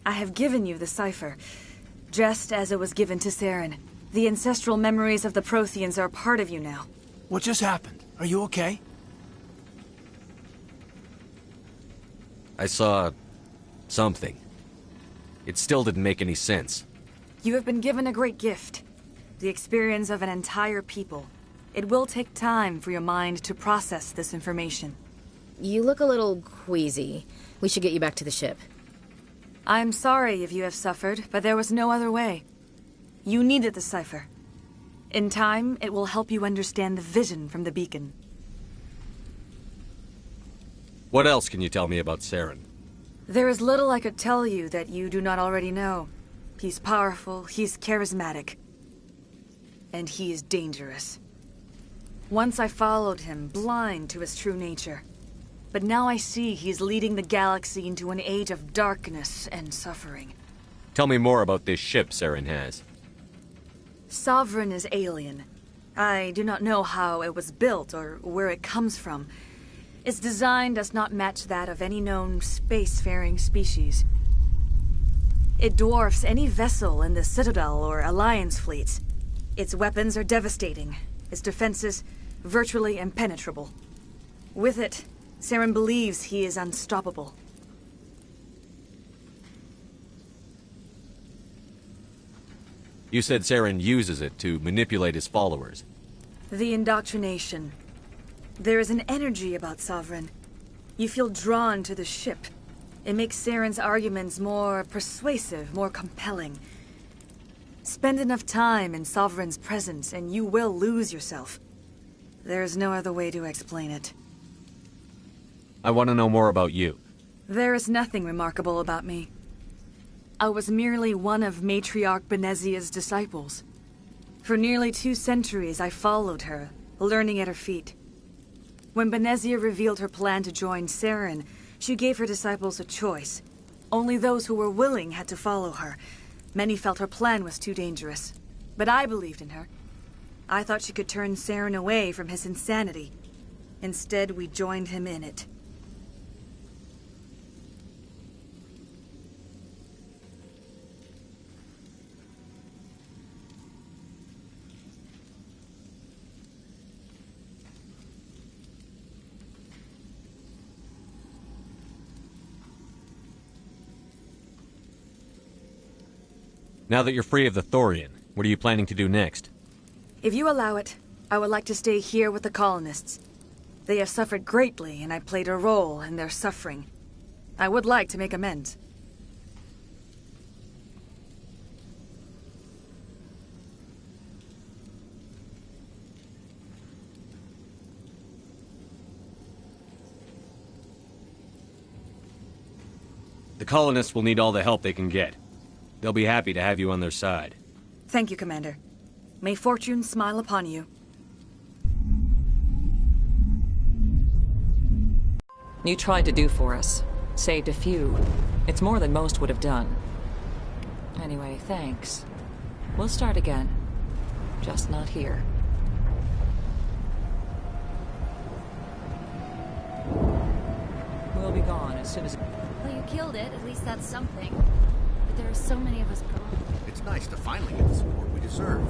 [SPEAKER 14] I have given you the cipher, just as it was given to Saren. The ancestral memories of the Protheans are a part of you now.
[SPEAKER 1] What just happened? Are you okay?
[SPEAKER 3] I saw... something. It still didn't make any sense.
[SPEAKER 14] You have been given a great gift. The experience of an entire people. It will take time for your mind to process this information.
[SPEAKER 6] You look a little queasy. We should get you back to the ship.
[SPEAKER 14] I'm sorry if you have suffered, but there was no other way. You needed the cipher. In time, it will help you understand the vision from the beacon.
[SPEAKER 3] What else can you tell me about Saren?
[SPEAKER 14] There is little I could tell you that you do not already know. He's powerful, he's charismatic. And he is dangerous. Once I followed him, blind to his true nature. But now I see he's leading the galaxy into an age of darkness and suffering.
[SPEAKER 3] Tell me more about this ship Saren has.
[SPEAKER 14] Sovereign is alien. I do not know how it was built or where it comes from. Its design does not match that of any known spacefaring species. It dwarfs any vessel in the Citadel or Alliance fleets. Its weapons are devastating, its defenses virtually impenetrable. With it, Saren believes he is unstoppable.
[SPEAKER 3] You said Saren uses it to manipulate his followers.
[SPEAKER 14] The indoctrination. There is an energy about Sovereign. You feel drawn to the ship. It makes Saren's arguments more persuasive, more compelling. Spend enough time in Sovereign's presence and you will lose yourself. There's no other way to explain it.
[SPEAKER 3] I want to know more about you.
[SPEAKER 14] There is nothing remarkable about me. I was merely one of Matriarch Benezia's disciples. For nearly 2 centuries I followed her, learning at her feet. When Benezia revealed her plan to join Saren, she gave her disciples a choice. Only those who were willing had to follow her. Many felt her plan was too dangerous. But I believed in her. I thought she could turn Saren away from his insanity. Instead, we joined him in it.
[SPEAKER 3] Now that you're free of the Thorian, what are you planning to do next?
[SPEAKER 14] If you allow it, I would like to stay here with the colonists. They have suffered greatly, and I played a role in their suffering. I would like to make amends.
[SPEAKER 3] The colonists will need all the help they can get. They'll be happy to have you on their side.
[SPEAKER 14] Thank you, Commander. May fortune smile upon you.
[SPEAKER 9] You tried to do for us. Saved a few. It's more than most would have done. Anyway, thanks. We'll start again. Just not here. We'll be gone as soon as...
[SPEAKER 2] Well, you killed it. At least that's something. But there are so many of us gone.
[SPEAKER 15] It's nice to finally get the support we deserve.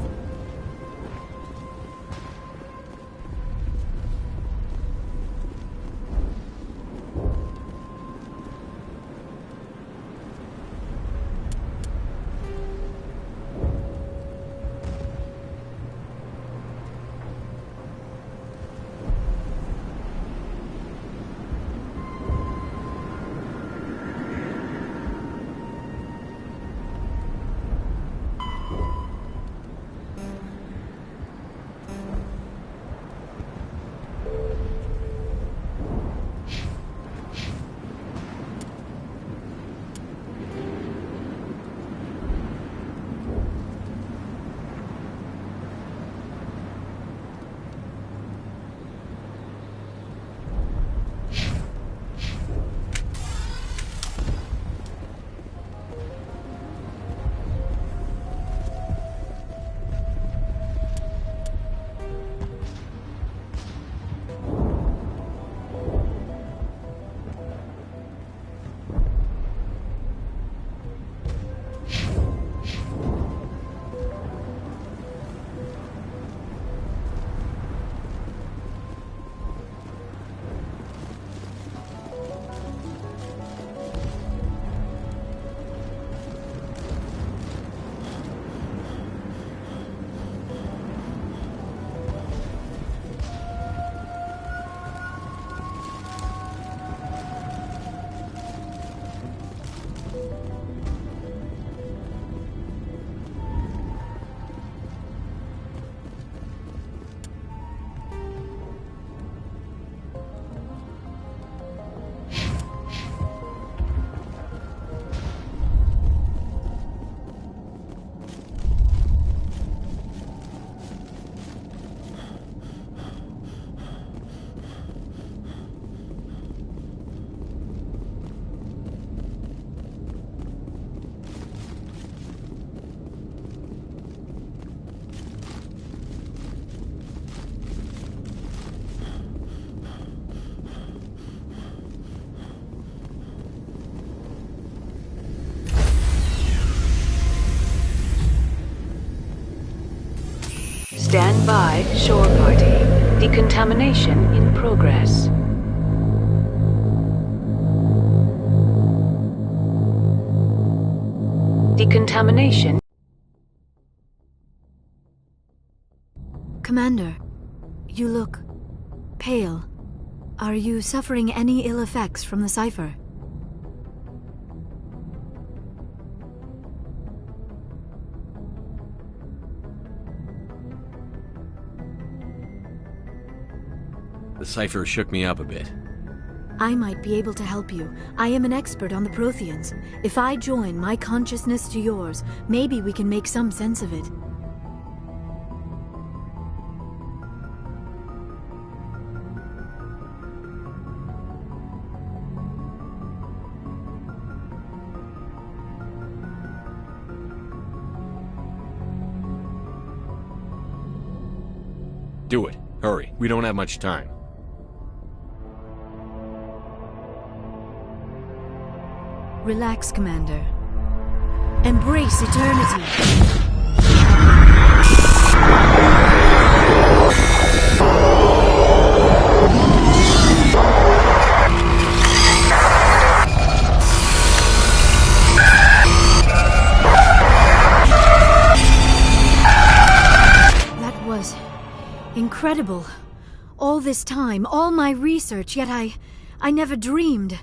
[SPEAKER 17] Standing by, shore party. Decontamination in progress. Decontamination.
[SPEAKER 18] Commander, you look pale. Are you suffering any ill effects from the cipher?
[SPEAKER 3] The cipher shook me up a bit.
[SPEAKER 18] I might be able to help you. I am an expert on the Protheans. If I join my consciousness to yours, maybe we can make some sense of it.
[SPEAKER 3] Do it. Hurry. We don't have much time.
[SPEAKER 18] Relax, Commander. Embrace eternity. That was incredible. All this time, all my research, yet I never dreamed.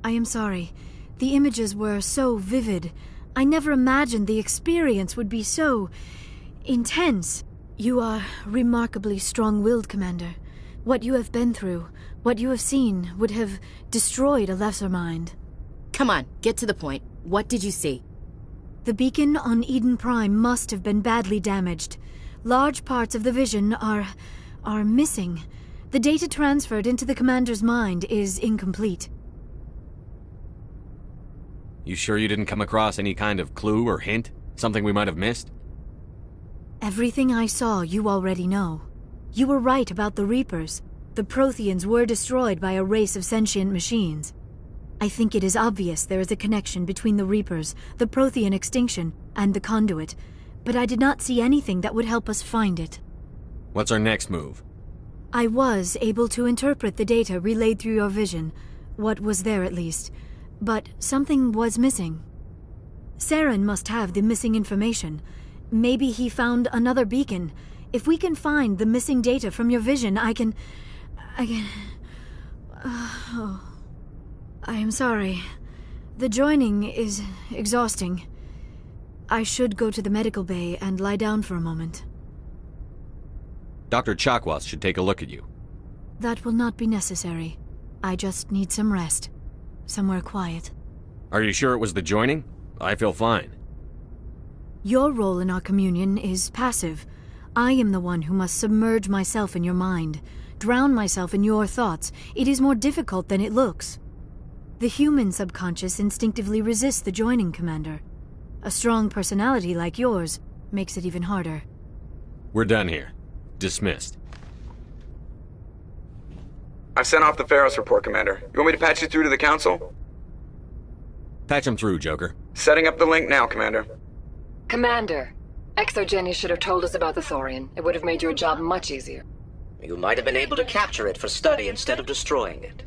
[SPEAKER 18] I am sorry. The images were so vivid. I never imagined the experience would be so intense. You are remarkably strong-willed, Commander. What you have been through, what you have seen, would have destroyed a lesser mind.
[SPEAKER 6] Come on, get to the point. What did you see?
[SPEAKER 18] The beacon on Eden Prime must have been badly damaged. Large parts of the vision are missing. The data transferred into the Commander's mind is incomplete.
[SPEAKER 3] You sure you didn't come across any kind of clue or hint? Something we might have missed?
[SPEAKER 18] Everything I saw, you already know. You were right about the Reapers. The Protheans were destroyed by a race of sentient machines. I think it is obvious there is a connection between the Reapers, the Prothean extinction, and the Conduit, but I did not see anything that would help us find it.
[SPEAKER 3] What's our next move?
[SPEAKER 18] I was able to interpret the data relayed through your vision, what was there at least. But something was missing. Saren must have the missing information. Maybe he found another beacon. If we can find the missing data from your vision, I can... I am sorry. The joining is exhausting. I should go to the medical bay and lie down for a moment.
[SPEAKER 3] Dr. Chakwas should take a look at you.
[SPEAKER 18] That will not be necessary. I just need some rest. Somewhere quiet.
[SPEAKER 3] Are you sure it was the joining? I feel fine.
[SPEAKER 18] Your role in our communion is passive. I am the one who must submerge myself in your mind, drown myself in your thoughts. It is more difficult than it looks. The human subconscious instinctively resists the joining, Commander. A strong personality like yours makes it even harder.
[SPEAKER 3] We're done here. Dismissed.
[SPEAKER 8] I've sent off the Pharos report, Commander. You want me to patch you through to the Council?
[SPEAKER 3] Patch him through, Joker.
[SPEAKER 8] Setting up the link now, Commander.
[SPEAKER 19] Commander, ExoGeni should have told us about the Thorian. It would have made your job much easier.
[SPEAKER 20] You might have been able to capture it for study instead of destroying it.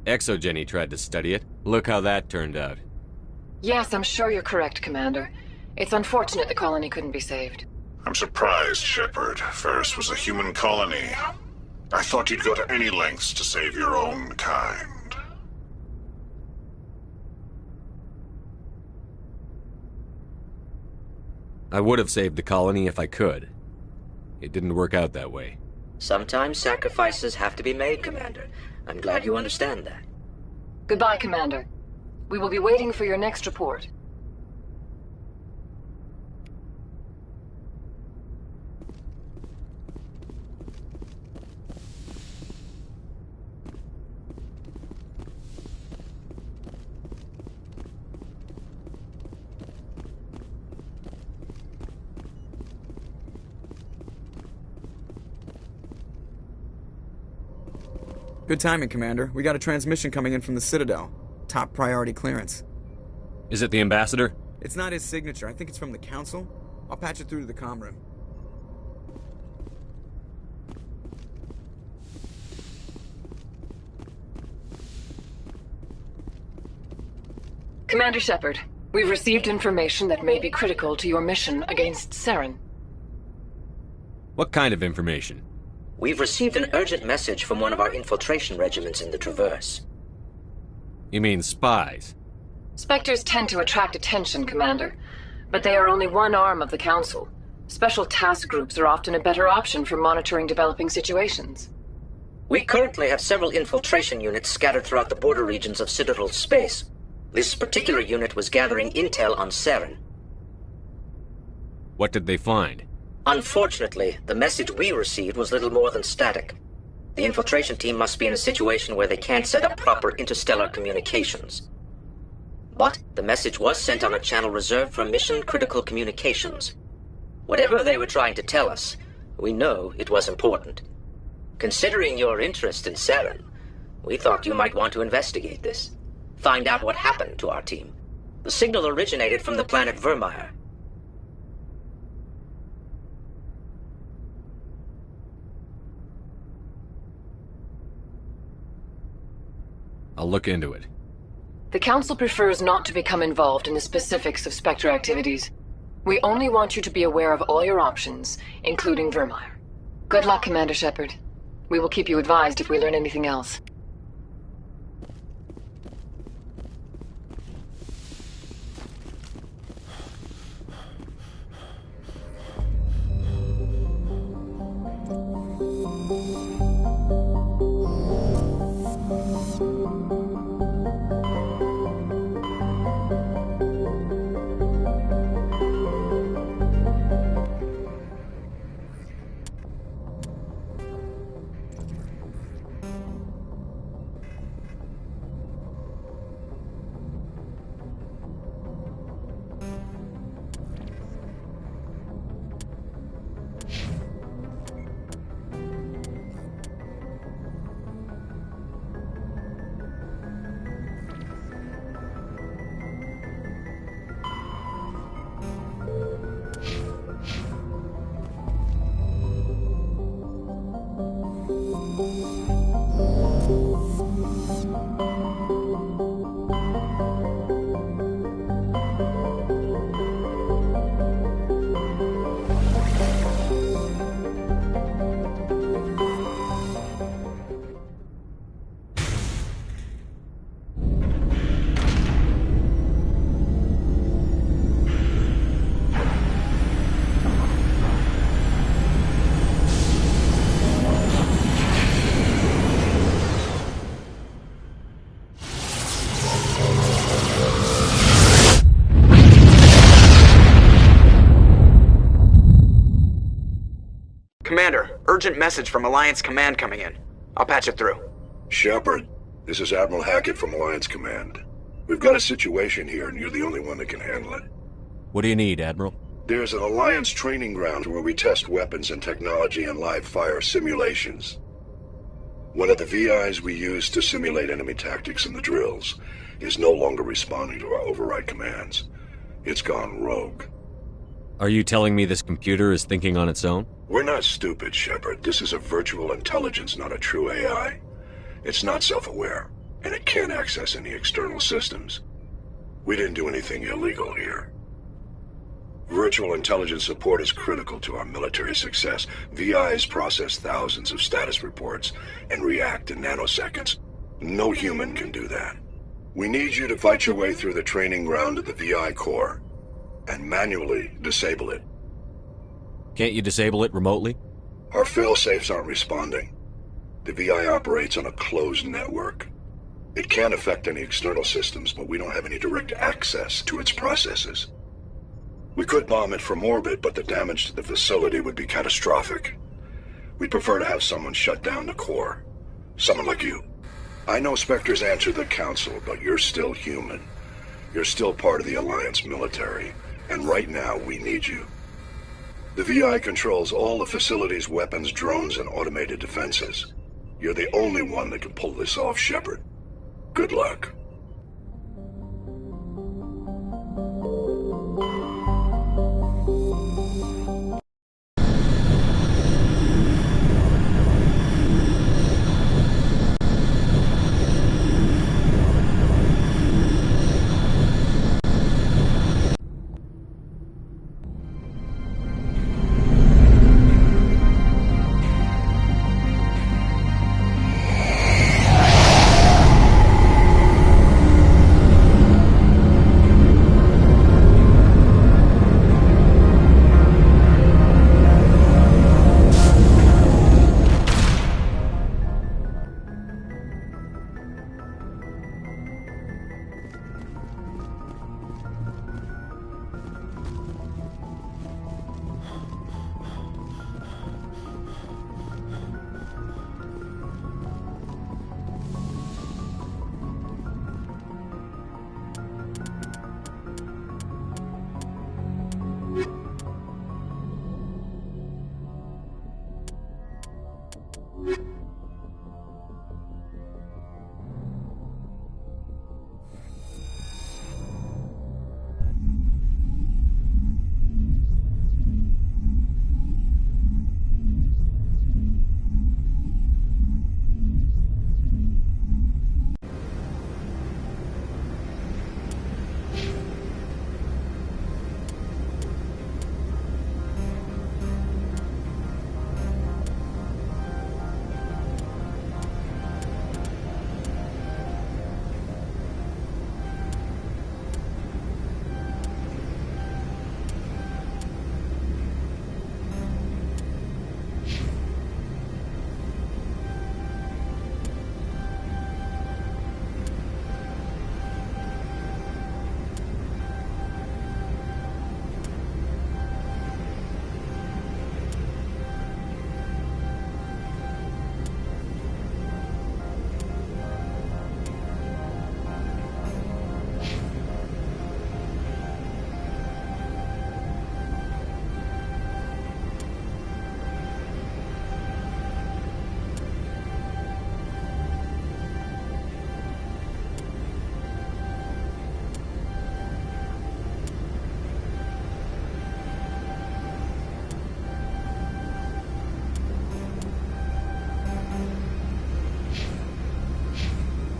[SPEAKER 3] ExoGeni tried to study it. Look how that turned out.
[SPEAKER 19] Yes, I'm sure you're correct, Commander. It's unfortunate the colony couldn't be saved.
[SPEAKER 4] I'm surprised, Shepard. Ferris was a human colony. I thought you'd go to any lengths to save your own kind.
[SPEAKER 3] I would have saved the colony if I could. It didn't work out that way.
[SPEAKER 20] Sometimes sacrifices have to be made, Commander. I'm glad you understand that.
[SPEAKER 19] Goodbye, Commander. We will be waiting for your next report.
[SPEAKER 8] Good timing, Commander. We got a transmission coming in from the Citadel. Top priority clearance.
[SPEAKER 3] Is it the Ambassador?
[SPEAKER 8] It's not his signature. I think it's from the Council. I'll patch it through to the comm room.
[SPEAKER 19] Commander Shepard, we've received information that may be critical to your mission against Saren.
[SPEAKER 3] What kind of information?
[SPEAKER 20] We've received an urgent message from one of our infiltration regiments in the Traverse.
[SPEAKER 3] You mean spies?
[SPEAKER 19] Spectres tend to attract attention, Commander, but they are only one arm of the Council. Special task groups are often a better option for monitoring developing situations.
[SPEAKER 20] We currently have several infiltration units scattered throughout the border regions of Citadel space. This particular unit was gathering intel on Saren.
[SPEAKER 3] What did they find?
[SPEAKER 20] Unfortunately, the message we received was little more than static. The infiltration team must be in a situation where they can't set up proper interstellar communications. But the message was sent on a channel reserved for mission-critical communications. Whatever they were trying to tell us, we know it was important. Considering your interest in Saren, we thought you might want to investigate this. Find out what happened to our team. The signal originated from the planet Vermeer.
[SPEAKER 3] I'll look into it.
[SPEAKER 19] The Council prefers not to become involved in the specifics of Spectre activities. We only want you to be aware of all your options, including Vermeer. Good luck, Commander Shepard. We will keep you advised if we learn anything else.
[SPEAKER 8] Commander, urgent message from Alliance Command coming in. I'll patch it through.
[SPEAKER 4] Shepard, this is Admiral Hackett from Alliance Command. We've got a situation here, and you're the only one that can handle it.
[SPEAKER 3] What do you need, Admiral?
[SPEAKER 4] There's an Alliance training ground where we test weapons and technology in live-fire simulations. One of the VIs we use to simulate enemy tactics in the drills is no longer responding to our override commands. It's gone rogue.
[SPEAKER 3] Are you telling me this computer is thinking on its own?
[SPEAKER 4] We're not stupid, Shepard. This is a virtual intelligence, not a true AI. It's not self-aware, and it can't access any external systems. We didn't do anything illegal here. Virtual intelligence support is critical to our military success. VIs process thousands of status reports and react in nanoseconds. No human can do that. We need you to fight your way through the training ground of the VI core and manually disable it.
[SPEAKER 3] Can't you disable it remotely?
[SPEAKER 4] Our fail-safes aren't responding. The VI operates on a closed network. It can affect any external systems, but we don't have any direct access to its processes. We could bomb it from orbit, but the damage to the facility would be catastrophic. We'd prefer to have someone shut down the core. Someone like you. I know Spectres answer the Council, but you're still human. You're still part of the Alliance military, and right now we need you. The VI controls all the facility's weapons, drones, and automated defenses. You're the only one that can pull this off, Shepard. Good luck.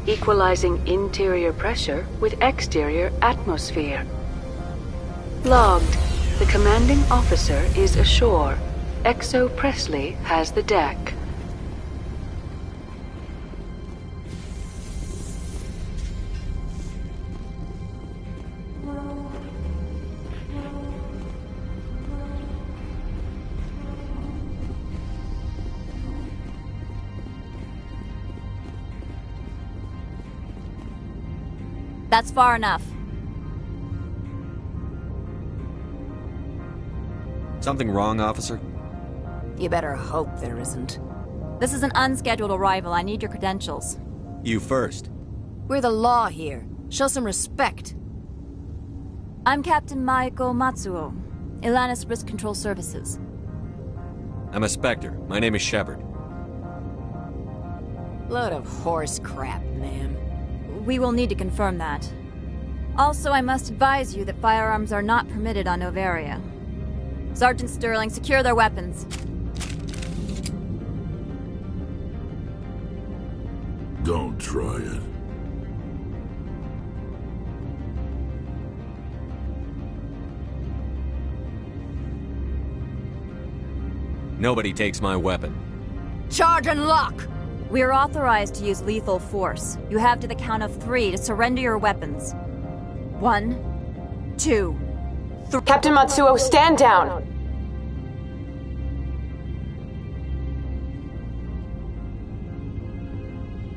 [SPEAKER 17] Equalizing interior pressure with exterior atmosphere. Logged. The commanding officer is ashore. XO Presley has the deck.
[SPEAKER 2] That's far enough.
[SPEAKER 3] Something wrong, officer?
[SPEAKER 7] You better hope there isn't.
[SPEAKER 2] This is an unscheduled arrival. I need your credentials.
[SPEAKER 3] You first.
[SPEAKER 7] We're the law here. Show some respect.
[SPEAKER 2] I'm Captain Maiko Matsuo, Ilanis Risk Control Services.
[SPEAKER 3] I'm a Spectre. My name is Shepard.
[SPEAKER 7] Load of horse crap, ma'am.
[SPEAKER 2] We will need to confirm that. Also, I must advise you that firearms are not permitted on Noveria. Sergeant Sterling, secure their weapons.
[SPEAKER 4] Don't try it.
[SPEAKER 3] Nobody takes my weapon.
[SPEAKER 7] Charge and lock!
[SPEAKER 2] We are authorized to use lethal force. You have to the count of 3 to surrender your weapons. 1, 2, 3.
[SPEAKER 19] Captain Matsuo, stand down!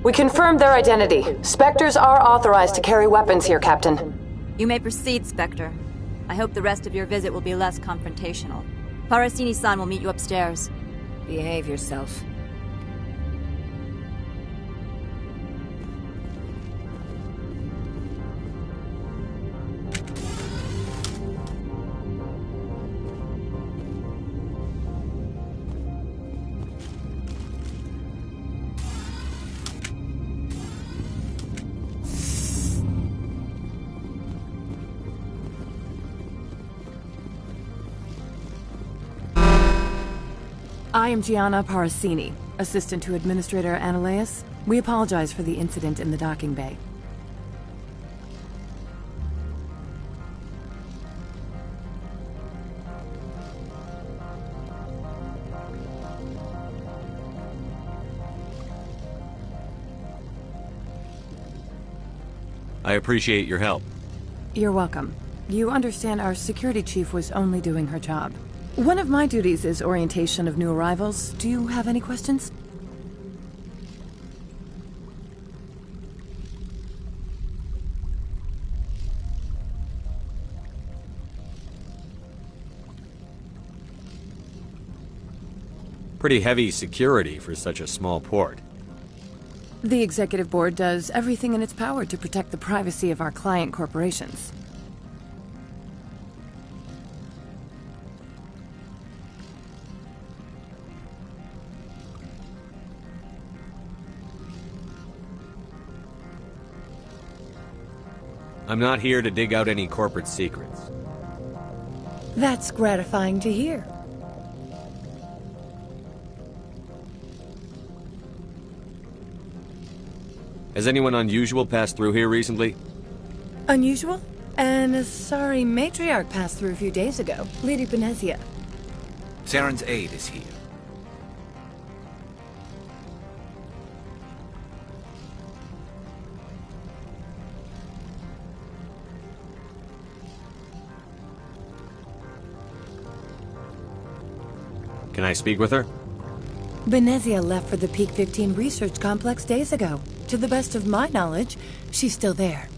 [SPEAKER 19] We confirmed their identity. Spectres are authorized to carry weapons here, Captain.
[SPEAKER 2] You may proceed, Spectre. I hope the rest of your visit will be less confrontational. Parasini-san will meet you upstairs.
[SPEAKER 7] Behave yourself.
[SPEAKER 21] I am Gianna Parasini, assistant to Administrator Analeas. We apologize for the incident in the docking bay.
[SPEAKER 3] I appreciate your help.
[SPEAKER 21] You're welcome. You understand our security chief was only doing her job. One of my duties is orientation of new arrivals. Do you have any questions?
[SPEAKER 3] Pretty heavy security for such a small port.
[SPEAKER 21] The Executive Board does everything in its power to protect the privacy of our client corporations.
[SPEAKER 3] I'm not here to dig out any corporate secrets.
[SPEAKER 21] That's gratifying to hear.
[SPEAKER 3] Has anyone unusual passed through here recently?
[SPEAKER 21] Unusual? An Asari matriarch passed through a few days ago. Lady Benezia.
[SPEAKER 12] Saren's aide is here.
[SPEAKER 3] Can I speak with her?
[SPEAKER 21] Benezia left for the Peak 15 research complex days ago. To the best of my knowledge, she's still there.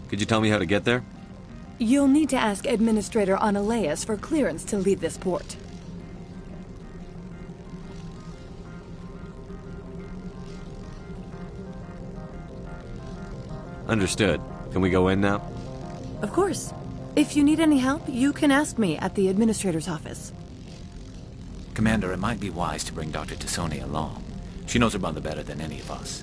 [SPEAKER 3] Could you tell me how to get there?
[SPEAKER 21] You'll need to ask Administrator Analeas for clearance to leave this port.
[SPEAKER 3] Understood. Can we go in now?
[SPEAKER 21] Of course. If you need any help, you can ask me at the Administrator's office.
[SPEAKER 22] Commander, it might be wise to bring Dr. T'Soni along. She knows her mother better than any of us.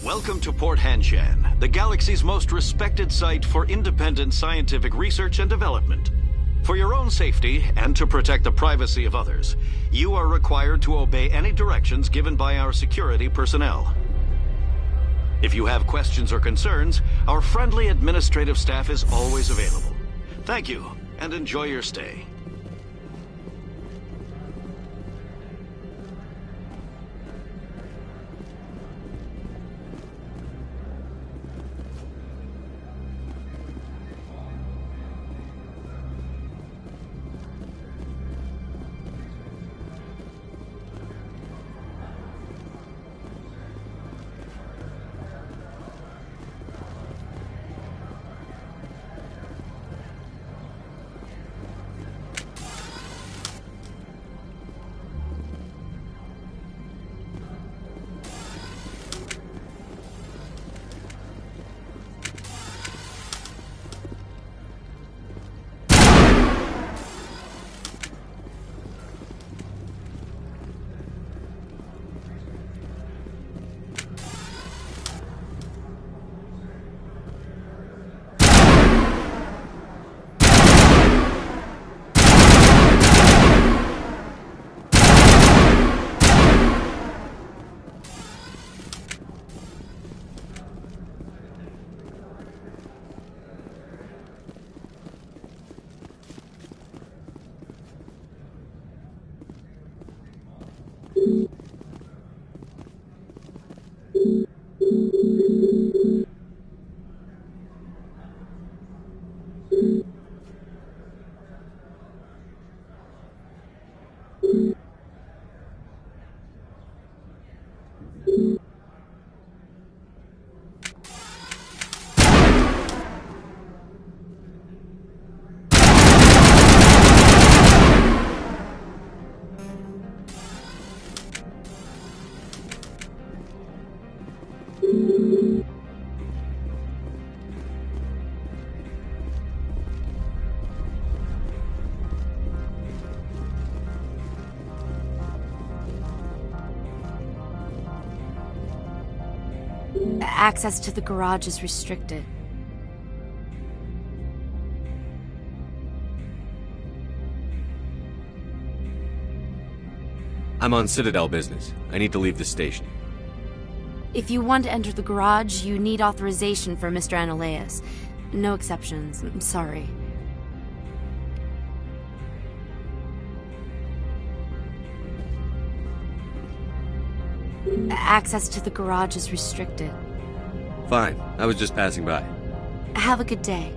[SPEAKER 23] Welcome to Port Hanshan, the galaxy's most respected site for independent scientific research and development. For your own safety, and to protect the privacy of others, you are required to obey any directions given by our security personnel. If you have questions or concerns, our friendly administrative staff is always available. Thank you, and enjoy your stay.
[SPEAKER 18] Access to the garage is restricted.
[SPEAKER 3] I'm on Citadel business. I need to leave the station.
[SPEAKER 18] If you want to enter the garage, you need authorization from Mr. Analeas. No exceptions. I'm sorry. Access to the garage is restricted.
[SPEAKER 3] Fine. I was just passing by.
[SPEAKER 18] Have a good day.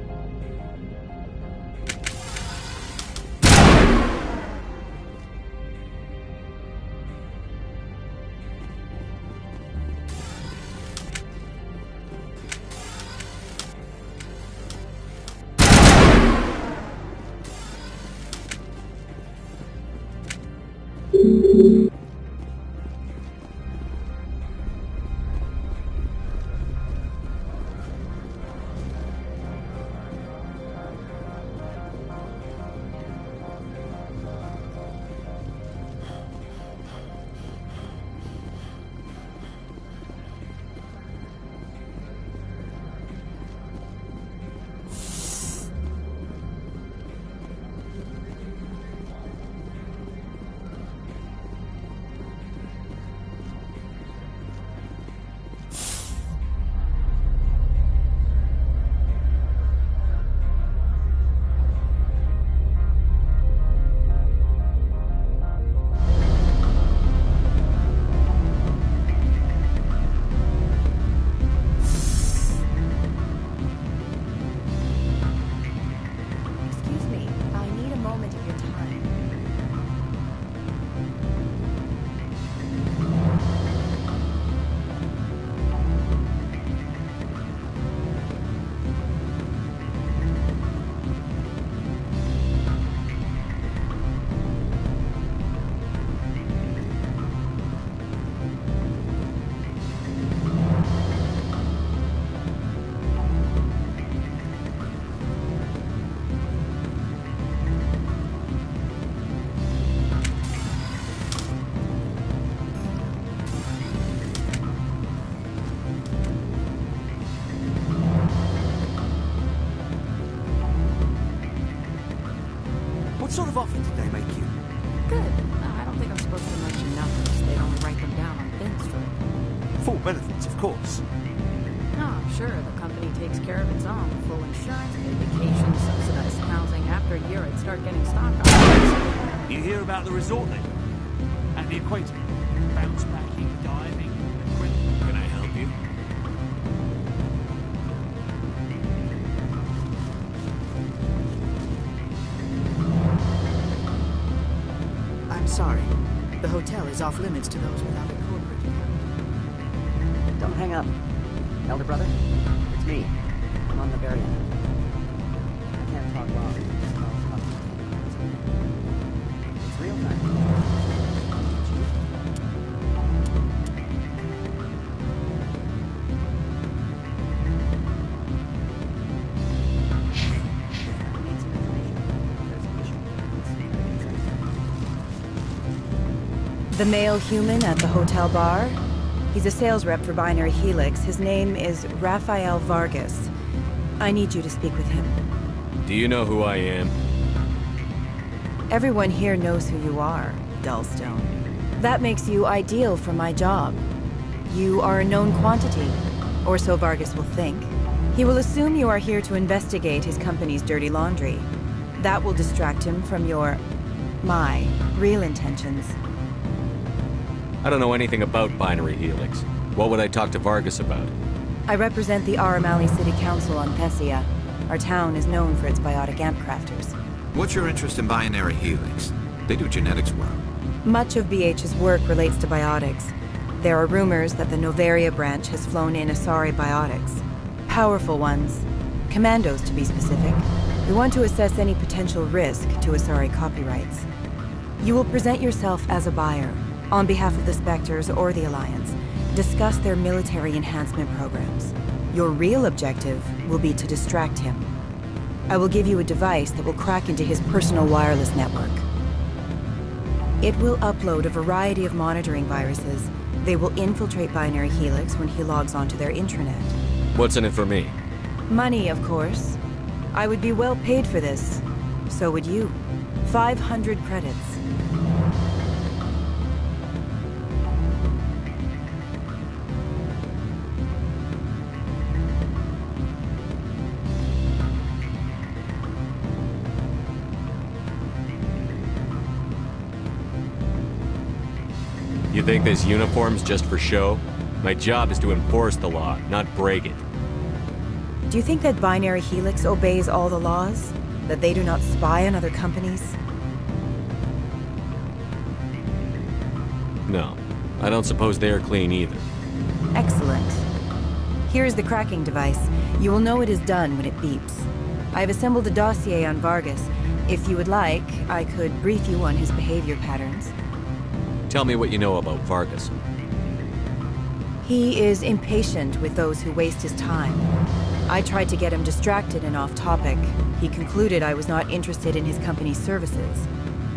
[SPEAKER 13] What sort of offer did they make you?
[SPEAKER 7] Good. I don't think I'm supposed to mention numbers. They don't write them down on thin string.
[SPEAKER 13] Full benefits, of course.
[SPEAKER 7] Oh, sure. The company takes care of its own. Full insurance, paid vacation, subsidized housing. After a year, I'd start getting stock options.
[SPEAKER 13] You hear about the resort then? At the equator? Bounce backing, diving, Can I help you?
[SPEAKER 5] I'm sorry. The hotel is off limits to those without a corporate account.
[SPEAKER 10] Don't hang up. Elder brother, it's me. I'm on the very end. I can't talk long. It's real time.
[SPEAKER 11] The male human at the hotel bar? He's a sales rep for Binary Helix. His name is Rafael Vargas. I need you to speak with him.
[SPEAKER 3] Do you know who I am?
[SPEAKER 11] Everyone here knows who you are, Dullstone. That makes you ideal for my job. You are a known quantity, or so Vargas will think. He will assume you are here to investigate his company's dirty laundry. That will distract him from my real intentions.
[SPEAKER 3] I don't know anything about Binary Helix. What would I talk to Vargas about?
[SPEAKER 11] I represent the Aramali City Council on Thessia. Our town is known for its biotic amp crafters.
[SPEAKER 22] What's your interest in Binary Helix? They do genetics work.
[SPEAKER 11] Much of BH's work relates to biotics. There are rumors that the Noveria branch has flown in Asari biotics. Powerful ones. Commandos, to be specific. We want to assess any potential risk to Asari copyrights. You will present yourself as a buyer, on behalf of the Spectres or the Alliance. Discuss their military enhancement programs. Your real objective will be to distract him. I will give you a device that will crack into his personal wireless network. It will upload a variety of monitoring viruses. They will infiltrate Binary Helix when he logs onto their intranet.
[SPEAKER 3] What's in it for me?
[SPEAKER 11] Money, of course. I would be well paid for this. So would you. 500 credits.
[SPEAKER 3] You think this uniform's just for show? My job is to enforce the law, not break it.
[SPEAKER 11] Do you think that Binary Helix obeys all the laws? That they do not spy on other companies?
[SPEAKER 3] No. I don't suppose they're clean either.
[SPEAKER 11] Excellent. Here is the cracking device. You will know it is done when it beeps. I have assembled a dossier on Vargas. If you would like, I could brief you on his behavior patterns.
[SPEAKER 3] Tell me what you know about Vargas.
[SPEAKER 11] He is impatient with those who waste his time. I tried to get him distracted and off topic. He concluded I was not interested in his company's services.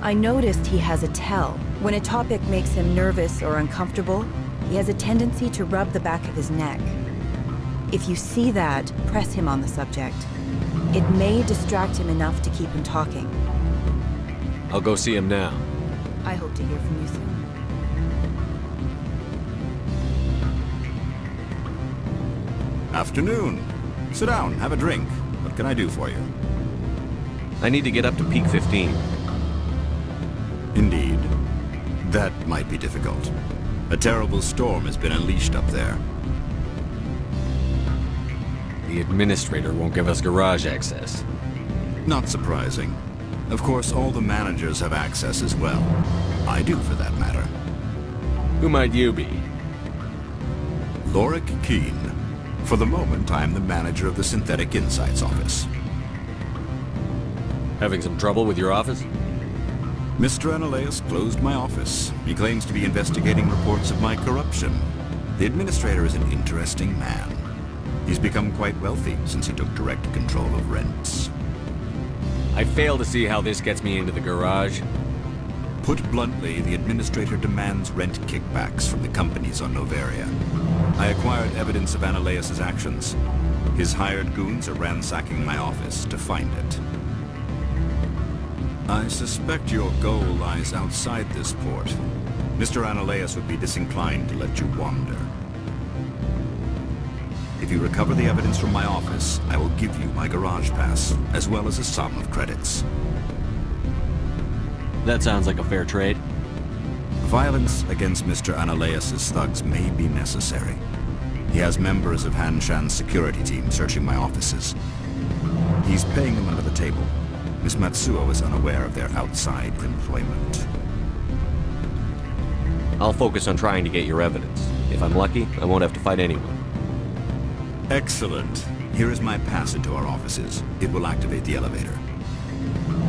[SPEAKER 11] I noticed he has a tell. When a topic makes him nervous or uncomfortable, he has a tendency to rub the back of his neck. If you see that, press him on the subject. It may distract him enough to keep him talking.
[SPEAKER 3] I'll go see him now.
[SPEAKER 11] I hope to hear from you soon.
[SPEAKER 15] Afternoon. Sit down, have a drink. What can I do for you?
[SPEAKER 3] I need to get up to Peak 15.
[SPEAKER 15] Indeed. That might be difficult. A terrible storm has been unleashed up there.
[SPEAKER 3] The administrator won't give us garage access.
[SPEAKER 15] Not surprising. Of course, all the managers have access as well. I do, for that matter.
[SPEAKER 3] Who might you be?
[SPEAKER 15] Lorik Keene. For the moment, I am the manager of the Synthetic Insights office.
[SPEAKER 3] Having some trouble with your office?
[SPEAKER 15] Mr. Analeas closed my office. He claims to be investigating reports of my corruption. The administrator is an interesting man. He's become quite wealthy since he took direct control of rents.
[SPEAKER 3] I fail to see how this gets me into the garage.
[SPEAKER 15] Put bluntly, the administrator demands rent kickbacks from the companies on Noveria. I acquired evidence of Analeas' actions. His hired goons are ransacking my office to find it. I suspect your goal lies outside this port. Mr. Analeas would be disinclined to let you wander. If you recover the evidence from my office, I will give you my garage pass, as well as a sum of credits.
[SPEAKER 3] That sounds like a fair trade.
[SPEAKER 15] Violence against Mr. Analeas' thugs may be necessary. He has members of Han Shan's security team searching my offices. He's paying them under the table. Miss Matsuo is unaware of their outside employment.
[SPEAKER 3] I'll focus on trying to get your evidence. If I'm lucky, I won't have to fight anyone.
[SPEAKER 15] Excellent. Here is my pass into our offices. It will activate the elevator.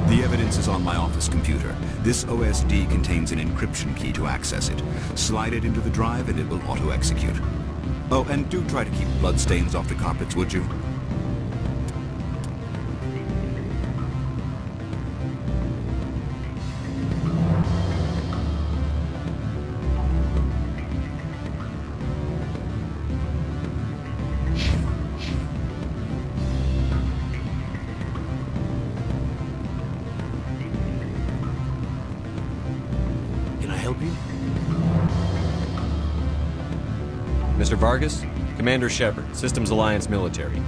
[SPEAKER 15] The evidence is on my office computer. This OSD contains an encryption key to access it. Slide it into the drive and it will auto-execute. Oh, and do try to keep bloodstains off the carpets, would you?
[SPEAKER 3] Mr. Vargas? Commander Shepard, Systems Alliance Military.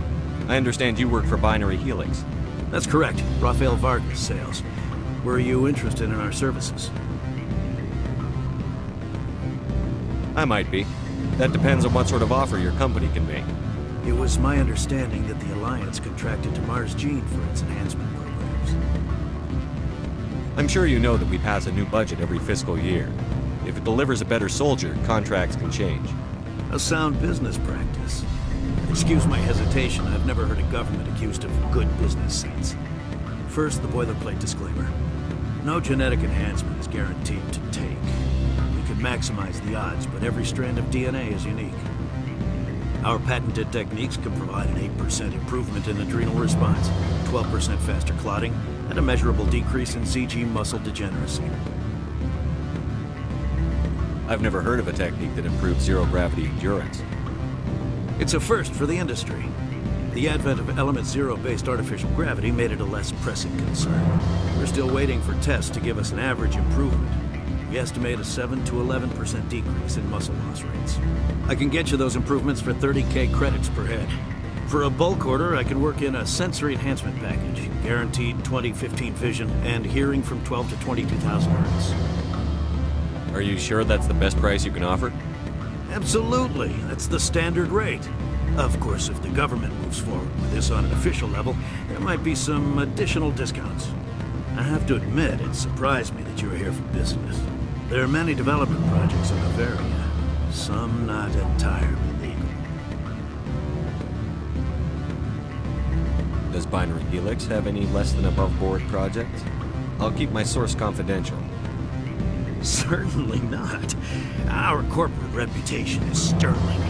[SPEAKER 3] I understand you work for Binary Helix.
[SPEAKER 1] That's correct. Rafael Vargas, sales. Were you interested in our services?
[SPEAKER 3] I might be. That depends on what sort of offer your company can make.
[SPEAKER 1] It was my understanding that the Alliance contracted to Mars Gene for its enhancement programs.
[SPEAKER 3] I'm sure you know that we pass a new budget every fiscal year. If it delivers a better soldier, contracts can change.
[SPEAKER 1] A sound business practice. Excuse my hesitation, I've never heard a government accused of good business sense. First, the boilerplate disclaimer. No genetic enhancement is guaranteed to take. We can maximize the odds, but every strand of DNA is unique. Our patented techniques can provide an 8% improvement in adrenal response, 12% faster clotting, and a measurable decrease in CG muscle degeneracy.
[SPEAKER 3] I've never heard of a technique that improves zero-gravity endurance.
[SPEAKER 1] It's a first for the industry. The advent of Element Zero-based artificial gravity made it a less pressing concern. We're still waiting for tests to give us an average improvement. We estimate a 7 to 11% decrease in muscle loss rates. I can get you those improvements for 30K credits per head. For a bulk order, I can work in a sensory enhancement package, guaranteed 20/15 vision, and hearing from 12 to 22,000 hertz.
[SPEAKER 3] Are you sure that's the best price you can offer?
[SPEAKER 1] Absolutely. That's the standard rate. Of course, if the government moves forward with this on an official level, there might be some additional discounts. I have to admit, it surprised me that you were here for business. There are many development projects in Noveria, some not entirely legal.
[SPEAKER 3] Does Binary Helix have any less than above-board projects? I'll keep my source confidential.
[SPEAKER 1] Certainly not. Our corporate reputation is sterling.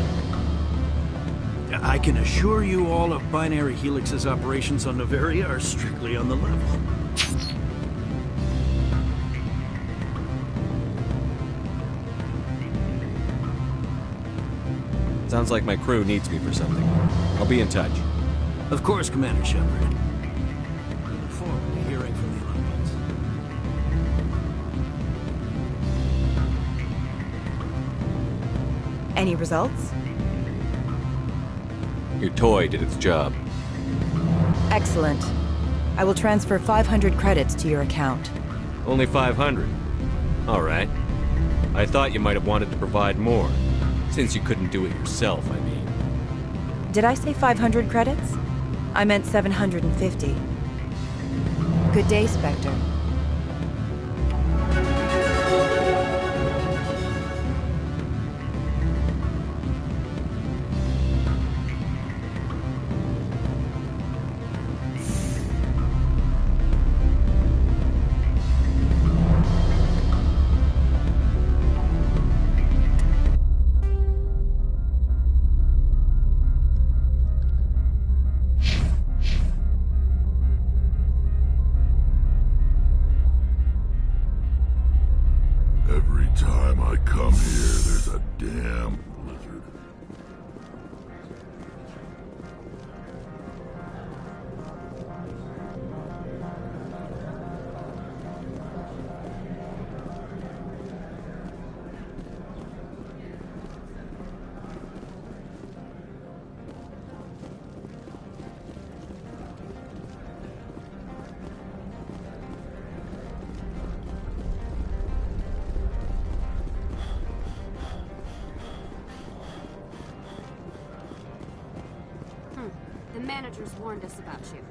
[SPEAKER 1] I can assure you all of Binary Helix's operations on Noveria are strictly on the level.
[SPEAKER 3] Sounds like my crew needs me for something. I'll be in touch.
[SPEAKER 1] Of course, Commander Shepard. We look forward to hearing from the Alliance.
[SPEAKER 11] Any results?
[SPEAKER 3] Your toy did its job.
[SPEAKER 11] Excellent. I will transfer 500 credits to your account.
[SPEAKER 3] Only 500. All right. I thought you might have wanted to provide more. Since you couldn't do it yourself, I mean.
[SPEAKER 11] Did I say 500 credits? I meant 750. Good day, Spectre.
[SPEAKER 4] Every time I come here, there's a damn blizzard.
[SPEAKER 9] The managers warned us about you.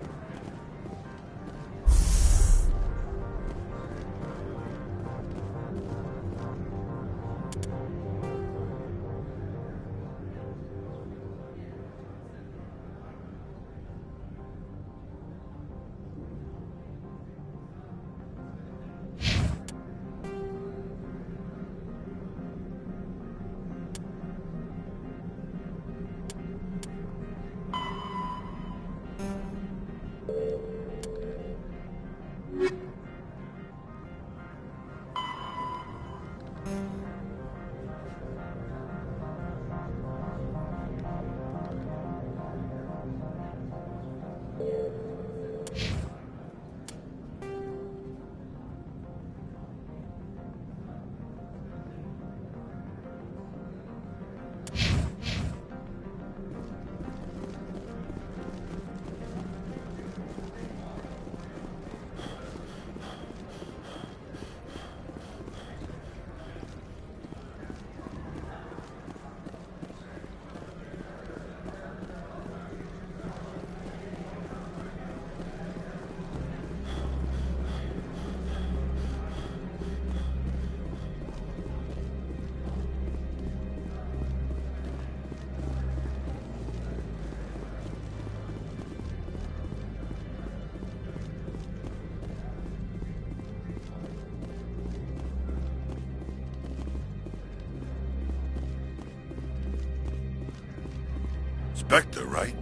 [SPEAKER 6] Spectre, right?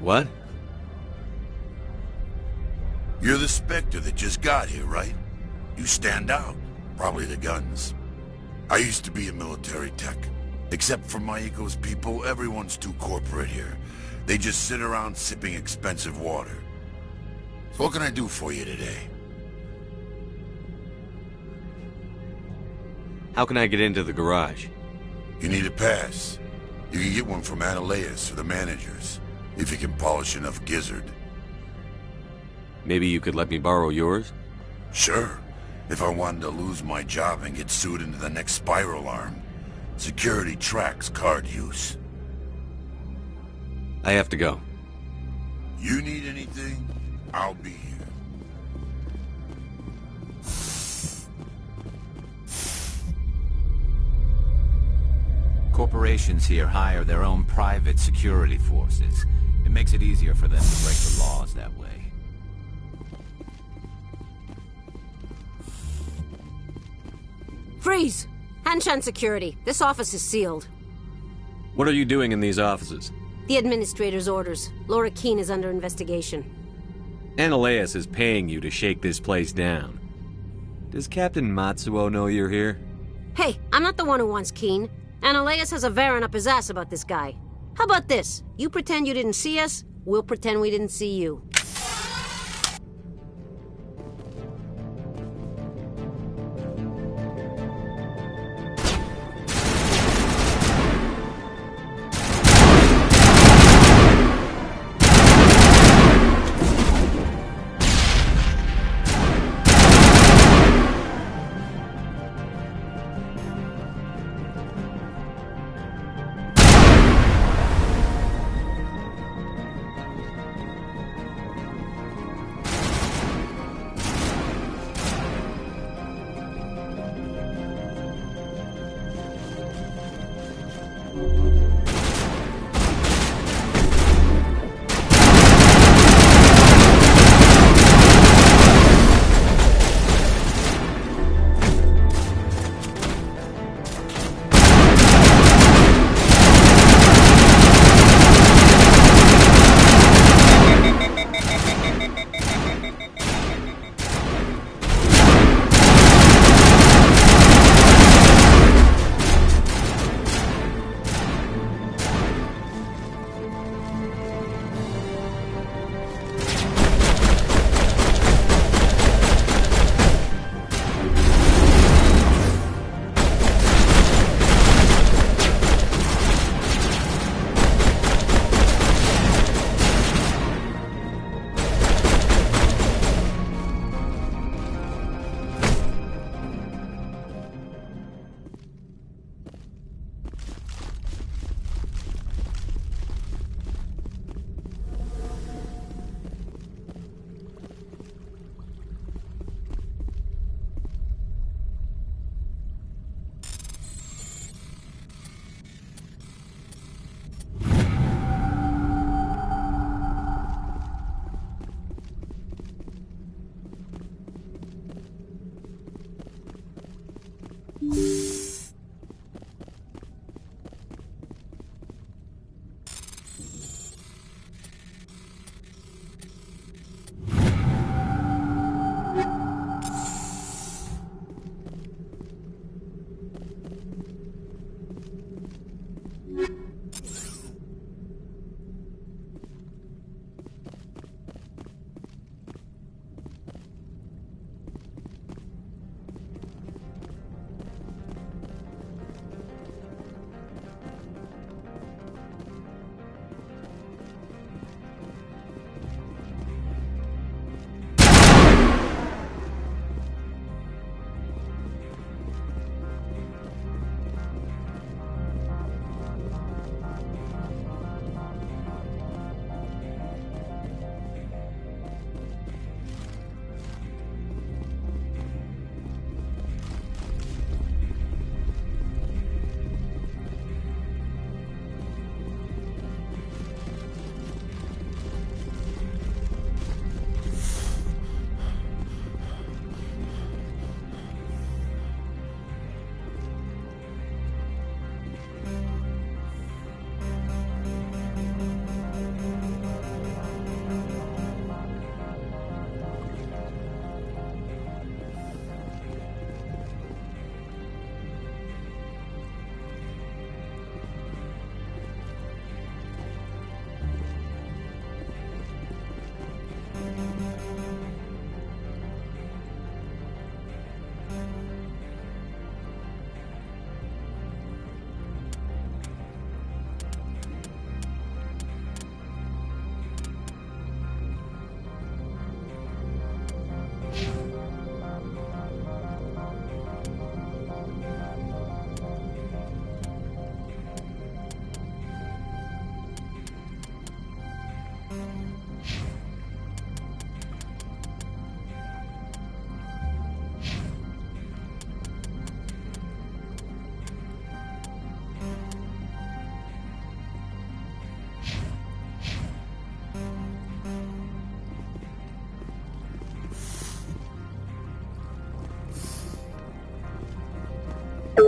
[SPEAKER 3] What?
[SPEAKER 6] You're the Spectre that just got here, right? You stand out. Probably the guns. I used to be a military tech. Except for Maiko's people, everyone's too corporate here. They just sit around sipping expensive water. So what can I do for you today?
[SPEAKER 3] How can I get into the garage?
[SPEAKER 6] You need a pass. You can get one from Ananias or the managers, if you can polish enough gizzard.
[SPEAKER 3] Maybe you could let me borrow yours?
[SPEAKER 6] Sure. If I wanted to lose my job and get sued into the next spiral arm. Security tracks card use.
[SPEAKER 3] I have to go.
[SPEAKER 6] You need anything, I'll be here.
[SPEAKER 22] Corporations here hire their own private security forces. It makes it easier for them to break the laws that way.
[SPEAKER 9] Freeze! Hanshan Security. This office is sealed.
[SPEAKER 3] What are you doing in these offices?
[SPEAKER 9] The administrator's orders. Laura Keene is under investigation.
[SPEAKER 3] Ananias is paying you to shake this place down. Does Captain Matsuo know you're here?
[SPEAKER 9] Hey, I'm not the one who wants Keene. Ananias has a Varen up his ass about this guy. How about this? You pretend you didn't see us, we'll pretend we didn't see you.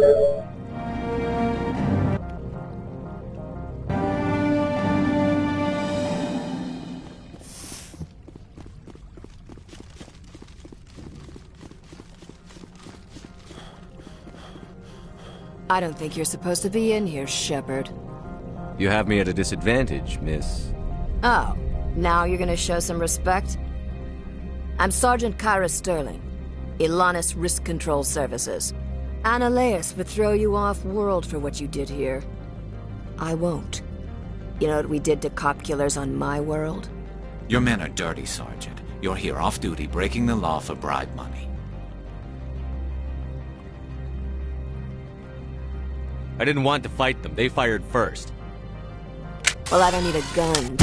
[SPEAKER 14] I don't think you're supposed to be in here, Shepard.
[SPEAKER 3] You have me at a disadvantage, miss.
[SPEAKER 14] Oh, now you're gonna show some respect? I'm Sergeant Kyra Sterling, Ilanis Risk Control Services. Analeas would throw you off-world for what you did here. I won't. You know what we did to cop killers on my world?
[SPEAKER 22] Your men are dirty, Sergeant. You're here off-duty, breaking the law for bribe money.
[SPEAKER 3] I didn't want to fight them. They fired first.
[SPEAKER 14] Well, I don't need a gun.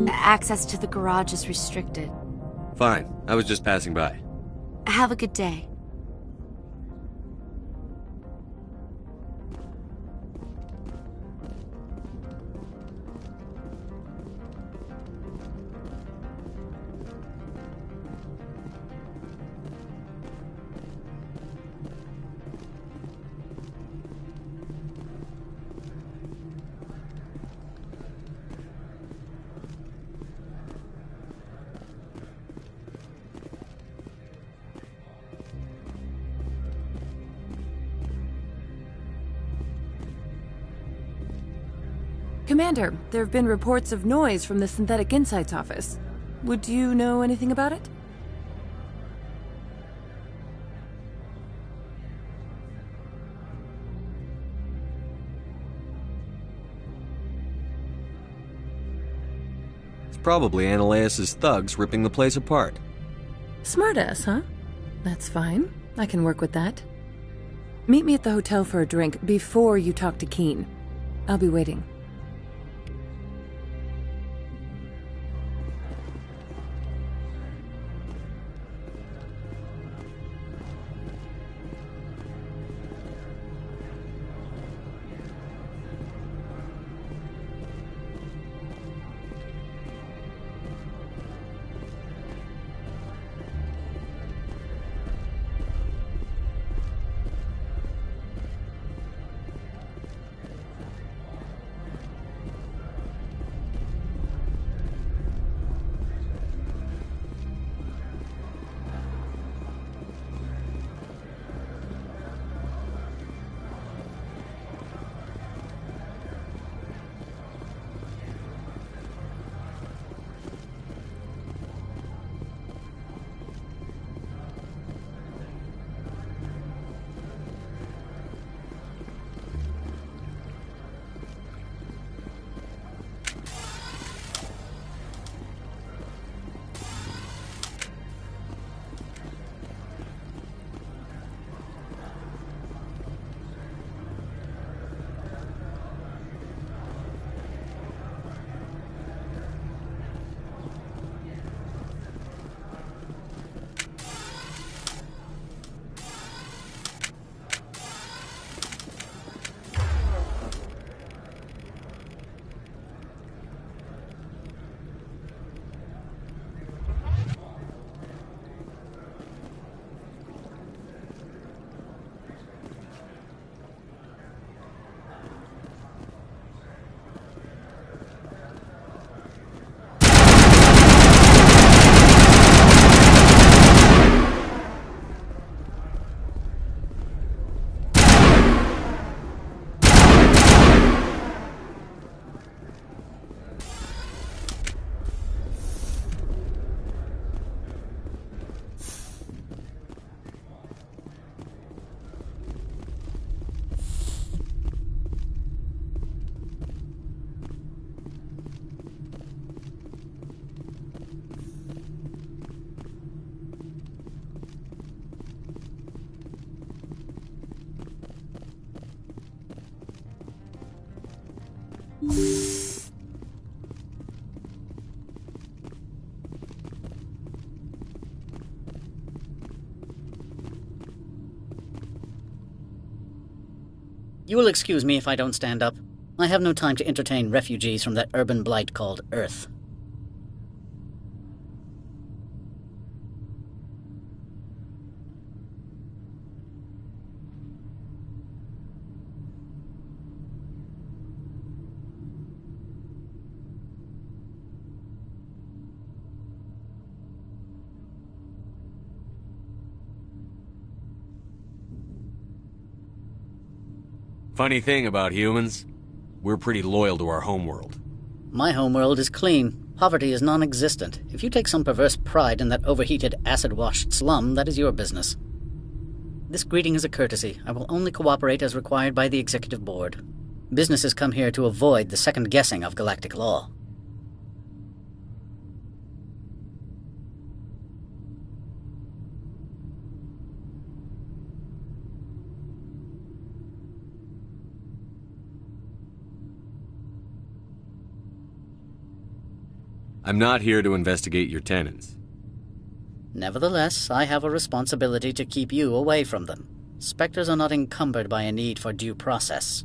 [SPEAKER 2] Access to the garage is restricted.
[SPEAKER 3] Fine. I was just passing by.
[SPEAKER 2] Have a good day.
[SPEAKER 21] Commander, there have been reports of noise from the Synthetic Insights office. Would you know anything about it?
[SPEAKER 3] It's probably Ananias' thugs ripping the place apart.
[SPEAKER 21] Smartass, huh? That's fine. I can work with that. Meet me at the hotel for a drink before you talk to Keen. I'll be waiting.
[SPEAKER 8] You will excuse me if I don't stand up. I have no time to entertain refugees from that urban blight called Earth.
[SPEAKER 3] Funny thing about humans, we're pretty loyal to our homeworld.
[SPEAKER 8] My homeworld is clean. Poverty is non-existent. If you take some perverse pride in that overheated, acid-washed slum, that is your business. This greeting is a courtesy. I will only cooperate as required by the Executive Board. Businesses come here to avoid the second-guessing of galactic law.
[SPEAKER 3] I'm not here to investigate your tenants.
[SPEAKER 8] Nevertheless, I have a responsibility to keep you away from them. Spectres are not encumbered by a need for due process.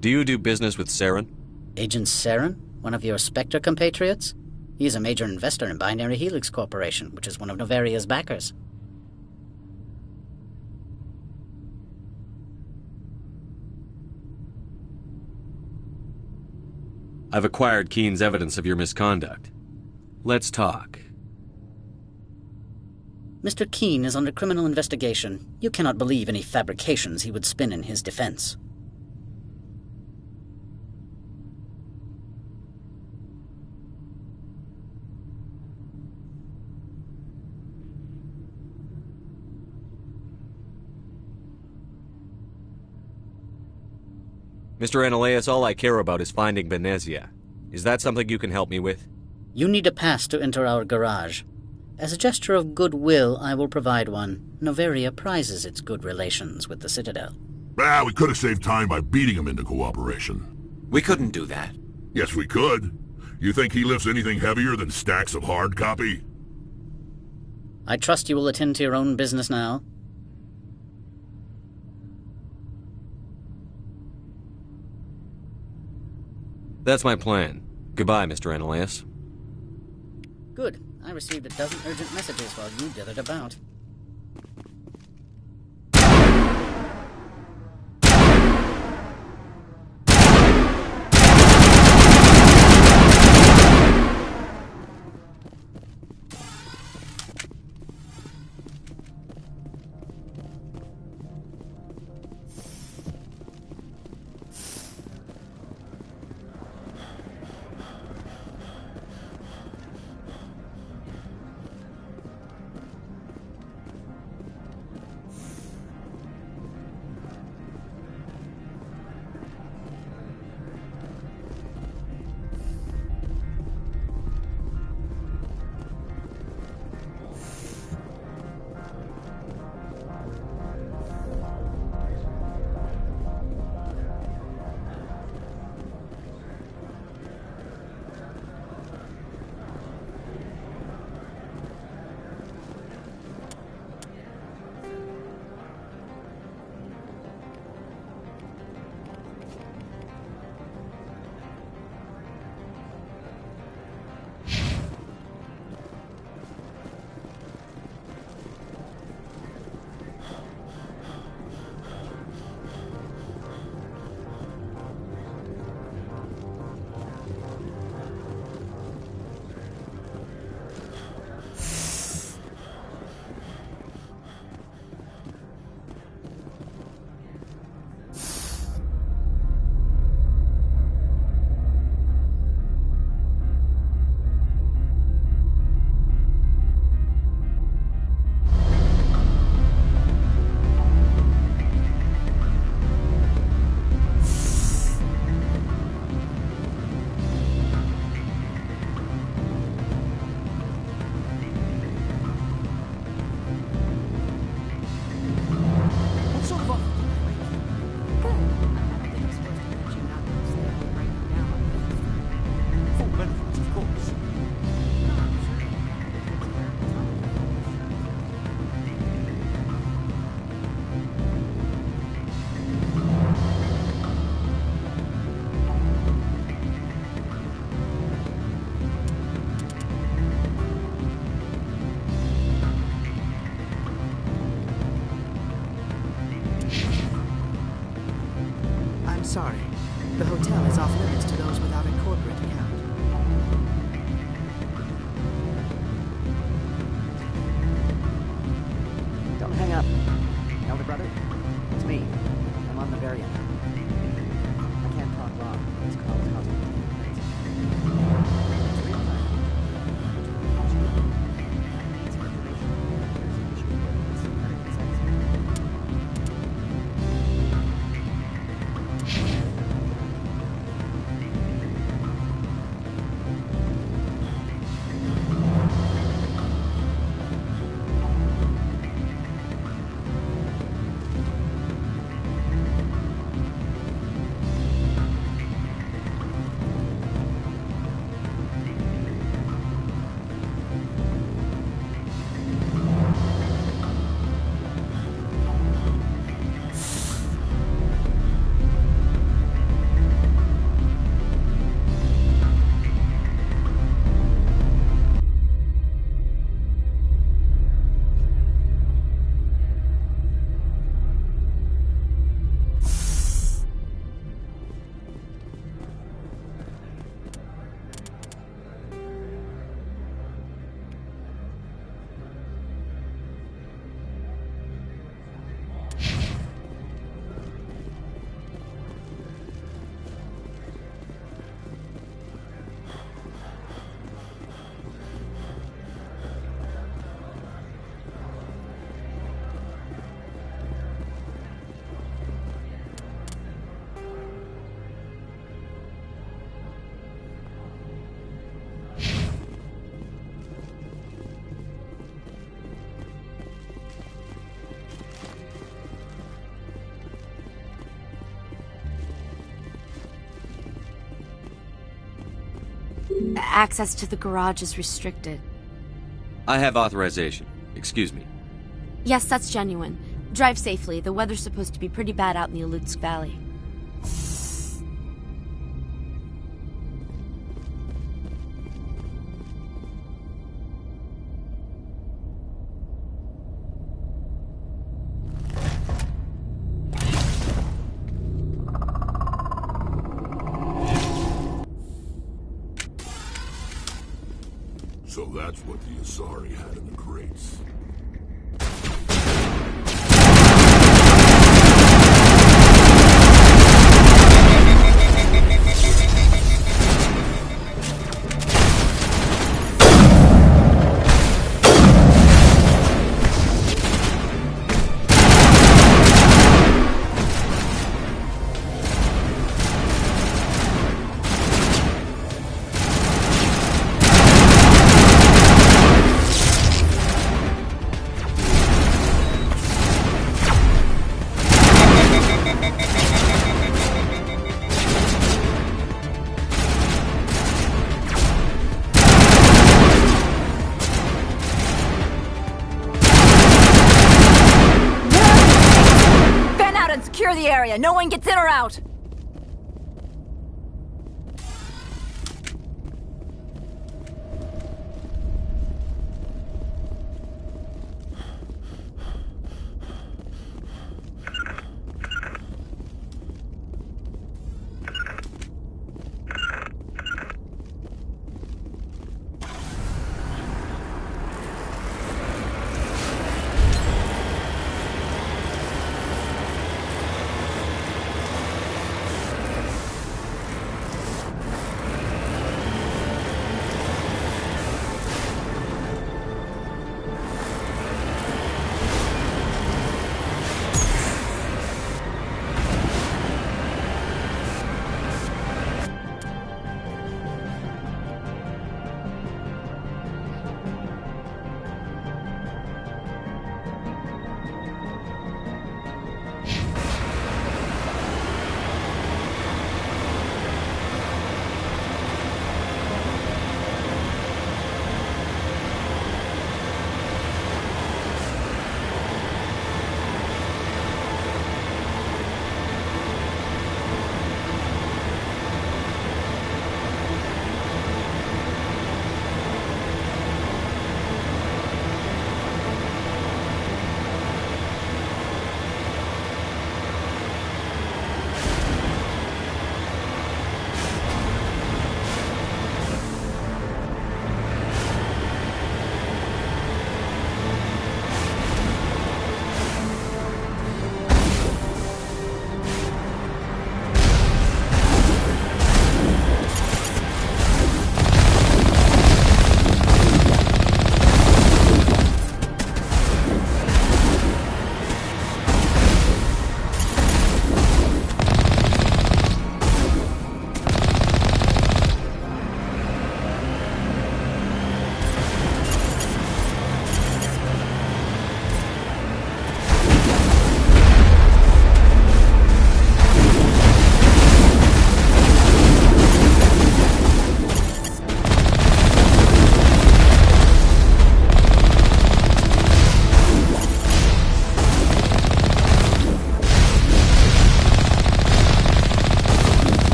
[SPEAKER 3] Do you do business with Saren?
[SPEAKER 8] Agent Saren? One of your Spectre compatriots? He is a major investor in Binary Helix Corporation, which is one of Novaria's backers.
[SPEAKER 3] I've acquired Keen's evidence of your misconduct. Let's talk.
[SPEAKER 8] Mr. Keen is under criminal investigation. You cannot believe any fabrications he would spin in his defense.
[SPEAKER 3] Mr. Ananias, all I care about is finding Benezia. Is that something you can help me with?
[SPEAKER 8] You need a pass to enter our garage. As a gesture of goodwill, I will provide one. Novaria prizes its good relations with the Citadel.
[SPEAKER 16] We could have saved time by beating him into cooperation.
[SPEAKER 22] We couldn't do that.
[SPEAKER 16] Yes, we could. You think he lifts anything heavier than stacks of hard copy?
[SPEAKER 8] I trust you will attend to your own business now.
[SPEAKER 3] That's my plan. Goodbye, Mr. Ananias.
[SPEAKER 8] Good. I received a dozen urgent messages while you dithered about.
[SPEAKER 2] access to the garage is restricted.
[SPEAKER 3] I have authorization. Excuse me.
[SPEAKER 2] Yes, that's genuine. Drive safely. The weather's supposed to be pretty bad out in the Alutsk Valley.
[SPEAKER 16] So that's what the Asari had in the crates.
[SPEAKER 14] Secure the area. No one gets in or out.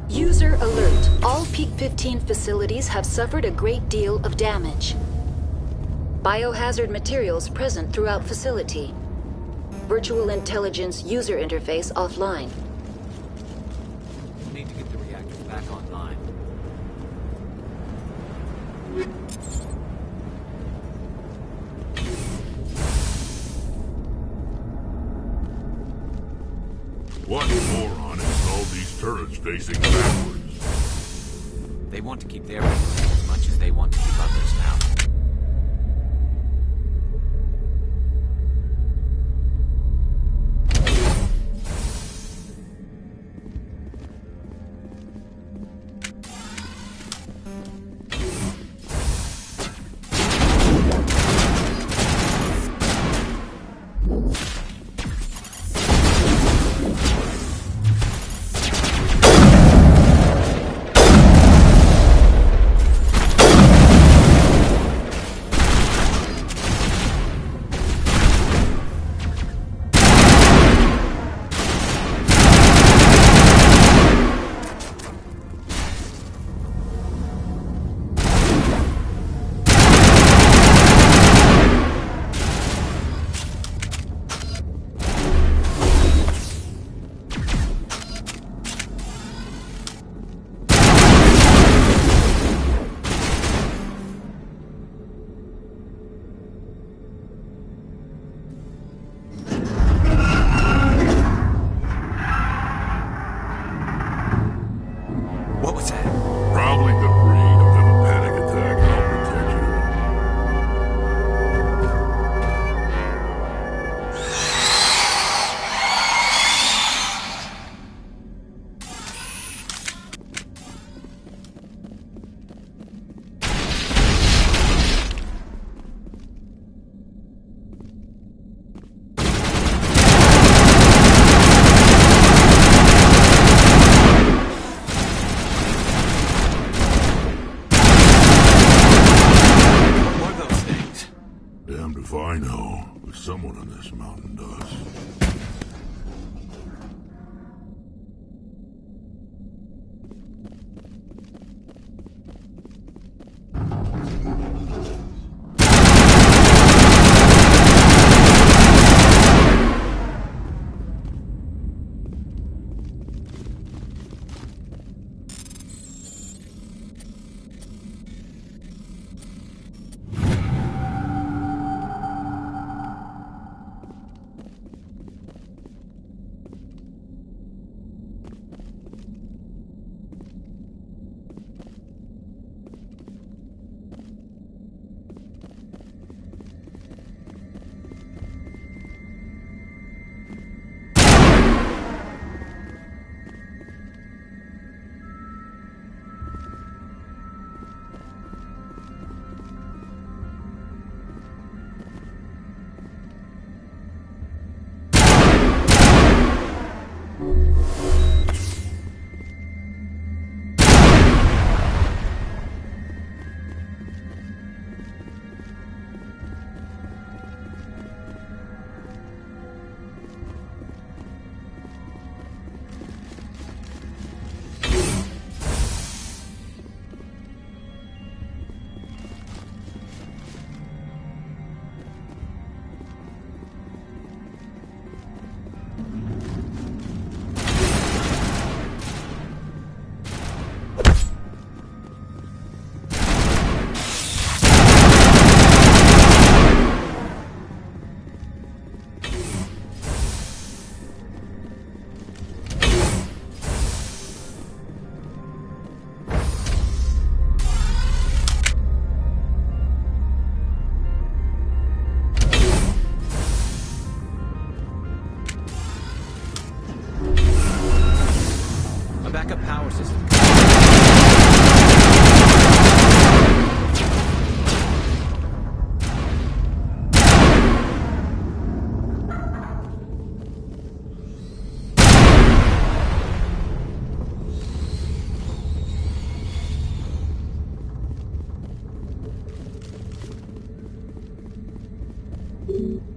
[SPEAKER 17] User alert. All Peak 15 facilities have suffered a great deal of damage. Biohazard materials present throughout facility. Virtual intelligence user interface offline.
[SPEAKER 12] We need to get the reactors back online.
[SPEAKER 16] What moron has all these turrets facing backwards?
[SPEAKER 12] They want to keep their engines as much as they want to keep others now.
[SPEAKER 16] What was that? Probably debris. Don't have a panic attack. I'll protect you. Damned if I know, but someone on this mountain does.
[SPEAKER 22] system.
[SPEAKER 19] you